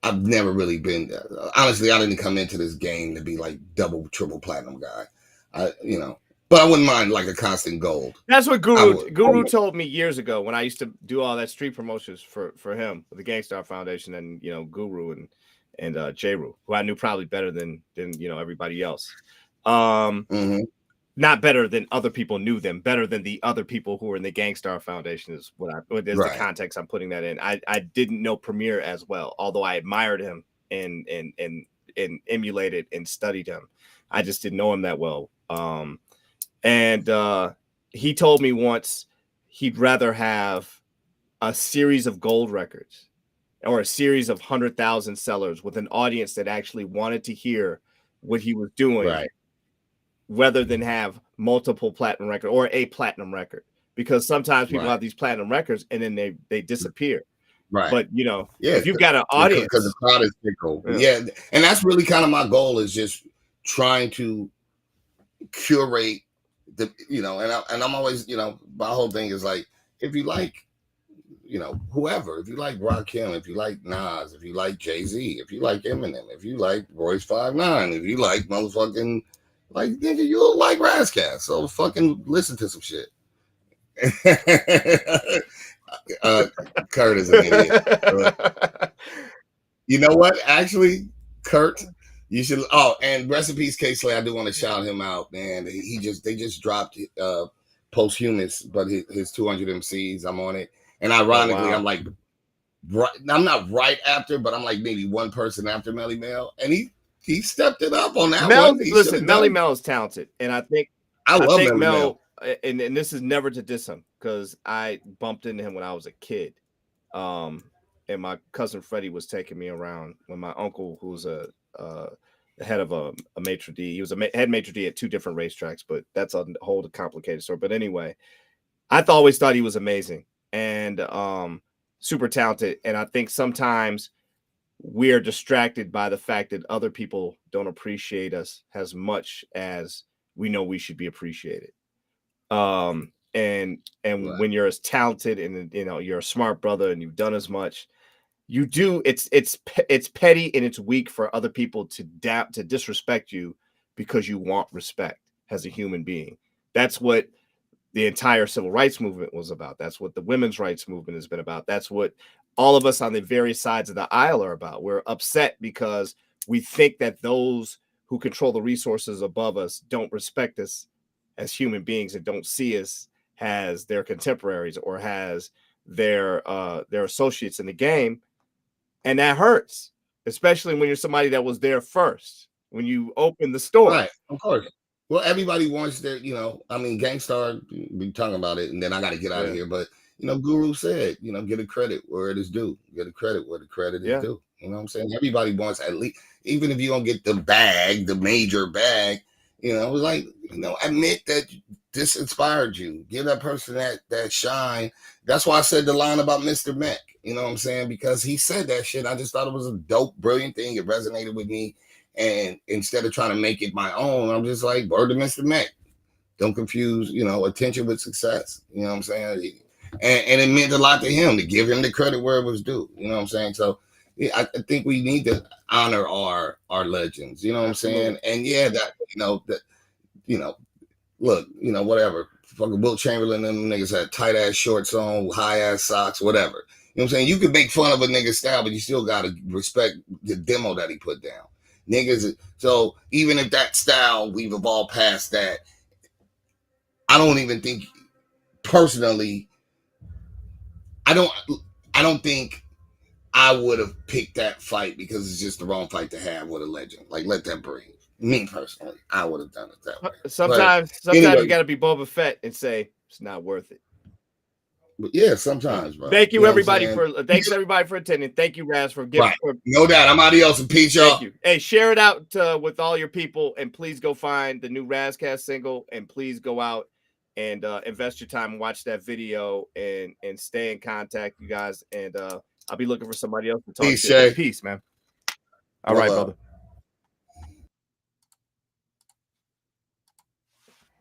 I've never really been. Honestly, I didn't come into this game to be like double, triple platinum guy. But I wouldn't mind like a constant gold. That's what I Guru would. Guru told me years ago when I used to do all that street promotions for him with the Gangstar Foundation and Guru and J-Ru, who I knew probably better than everybody else. Mhm. Not better than other people knew them, better than the other people who were in the Gangstar Foundation is the Right. context I'm putting that in. I didn't know Premier as well, although I admired him and emulated and studied him. I just didn't know him that well. And he told me once he'd rather have a series of gold records or a series of 100,000 sellers with an audience that actually wanted to hear what he was doing, Right. rather than have multiple platinum records or a platinum record. Because sometimes people Right. have these platinum records and then they disappear. Right. But Yeah, if you've got an audience, because the crowd is fickle. Yeah, and that's really kind of my goal, is just trying to curate the, and I'm always, my whole thing is like, if you like, whoever, if you like Rakim, if you like Nas, if you like Jay-Z, if you like Eminem, if you like Royce 5'9", if you like motherfucking, like, nigga, you'll like Ras Kass, so fucking listen to some shit. Kurt is an idiot. You know what? Actually, Kurt, you should. Oh, and rest in peace, K-Slay. I do want to shout him out, man. They just dropped posthumous, but his 200 MCs. I'm on it, and ironically, Oh, wow. I'm like, I'm not right after, but I'm like maybe one person after Melly Mel, and he stepped it up on that one. Listen, Melly Mel is talented, and I think love Mel. And this is never to diss him, because I bumped into him when I was a kid. And my cousin Freddie was taking me around when my uncle, who's the head of a maitre d', he was a head maitre d' at 2 different racetracks, but that's a whole complicated story. But anyway, I always thought he was amazing and super talented. And I think sometimes we're distracted by the fact that other people don't appreciate us as much as we know we should be appreciated. And Right. when you're as talented and you're a smart brother and you've done as much, you do. It's petty and it's weak for other people to disrespect you because you want respect as a human being. That's what the entire civil rights movement was about. That's what the women's rights movement has been about. That's what all of us on the various sides of the aisle are about. We're upset because we think that those who control the resources above us don't respect us as human beings and don't see us as their contemporaries or as their associates in the game. And that hurts, especially when you're somebody that was there first, when you open the store. Right, of course. Well, everybody wants their, I mean, Gangstar, be talking about it, and then I got to get out of here. But, Guru said, get a credit where it is due. Get a credit where the credit is due. You know what I'm saying? Everybody wants, at least, even if you don't get the bag, the major bag, like, admit that this inspired you. Give that person that shine. That's why I said the line about Mr. Mac. You know what I'm saying? Because he said that shit. I just thought it was a dope, brilliant thing. It resonated with me. And instead of trying to make it my own, I'm just like, word to Mr. Mac. Don't confuse, attention with success. You know what I'm saying? And it meant a lot to him, to give him the credit where it was due. You know what I'm saying? So yeah, I think we need to honor our legends. You know what I'm saying? And look, whatever. Fucking Wilt Chamberlain and them niggas had tight ass shorts on, high ass socks, whatever. You know what I'm saying? You could make fun of a nigga's style, but you still gotta respect the demo that he put down. Niggas, so even if that style, we've evolved past that, I don't even think, personally, I don't think I would have picked that fight, because it's just the wrong fight to have with a legend. Like, let that breathe. Me personally, I would have done it that way. Sometimes anyway, you got to be Boba Fett and say it's not worth it. Yeah, sometimes, bro. Thank you, everybody, thanks everybody for attending. Thank you, Raz, for giving. Right. No doubt. I'm adios and peace, y'all. Thank you. Hey, share it out with all your people, and please go find the new Ras Kass single, and please go out and invest your time and watch that video, and stay in contact, you guys. And I'll be looking for somebody else to talk to. Peace, man. All right, brother.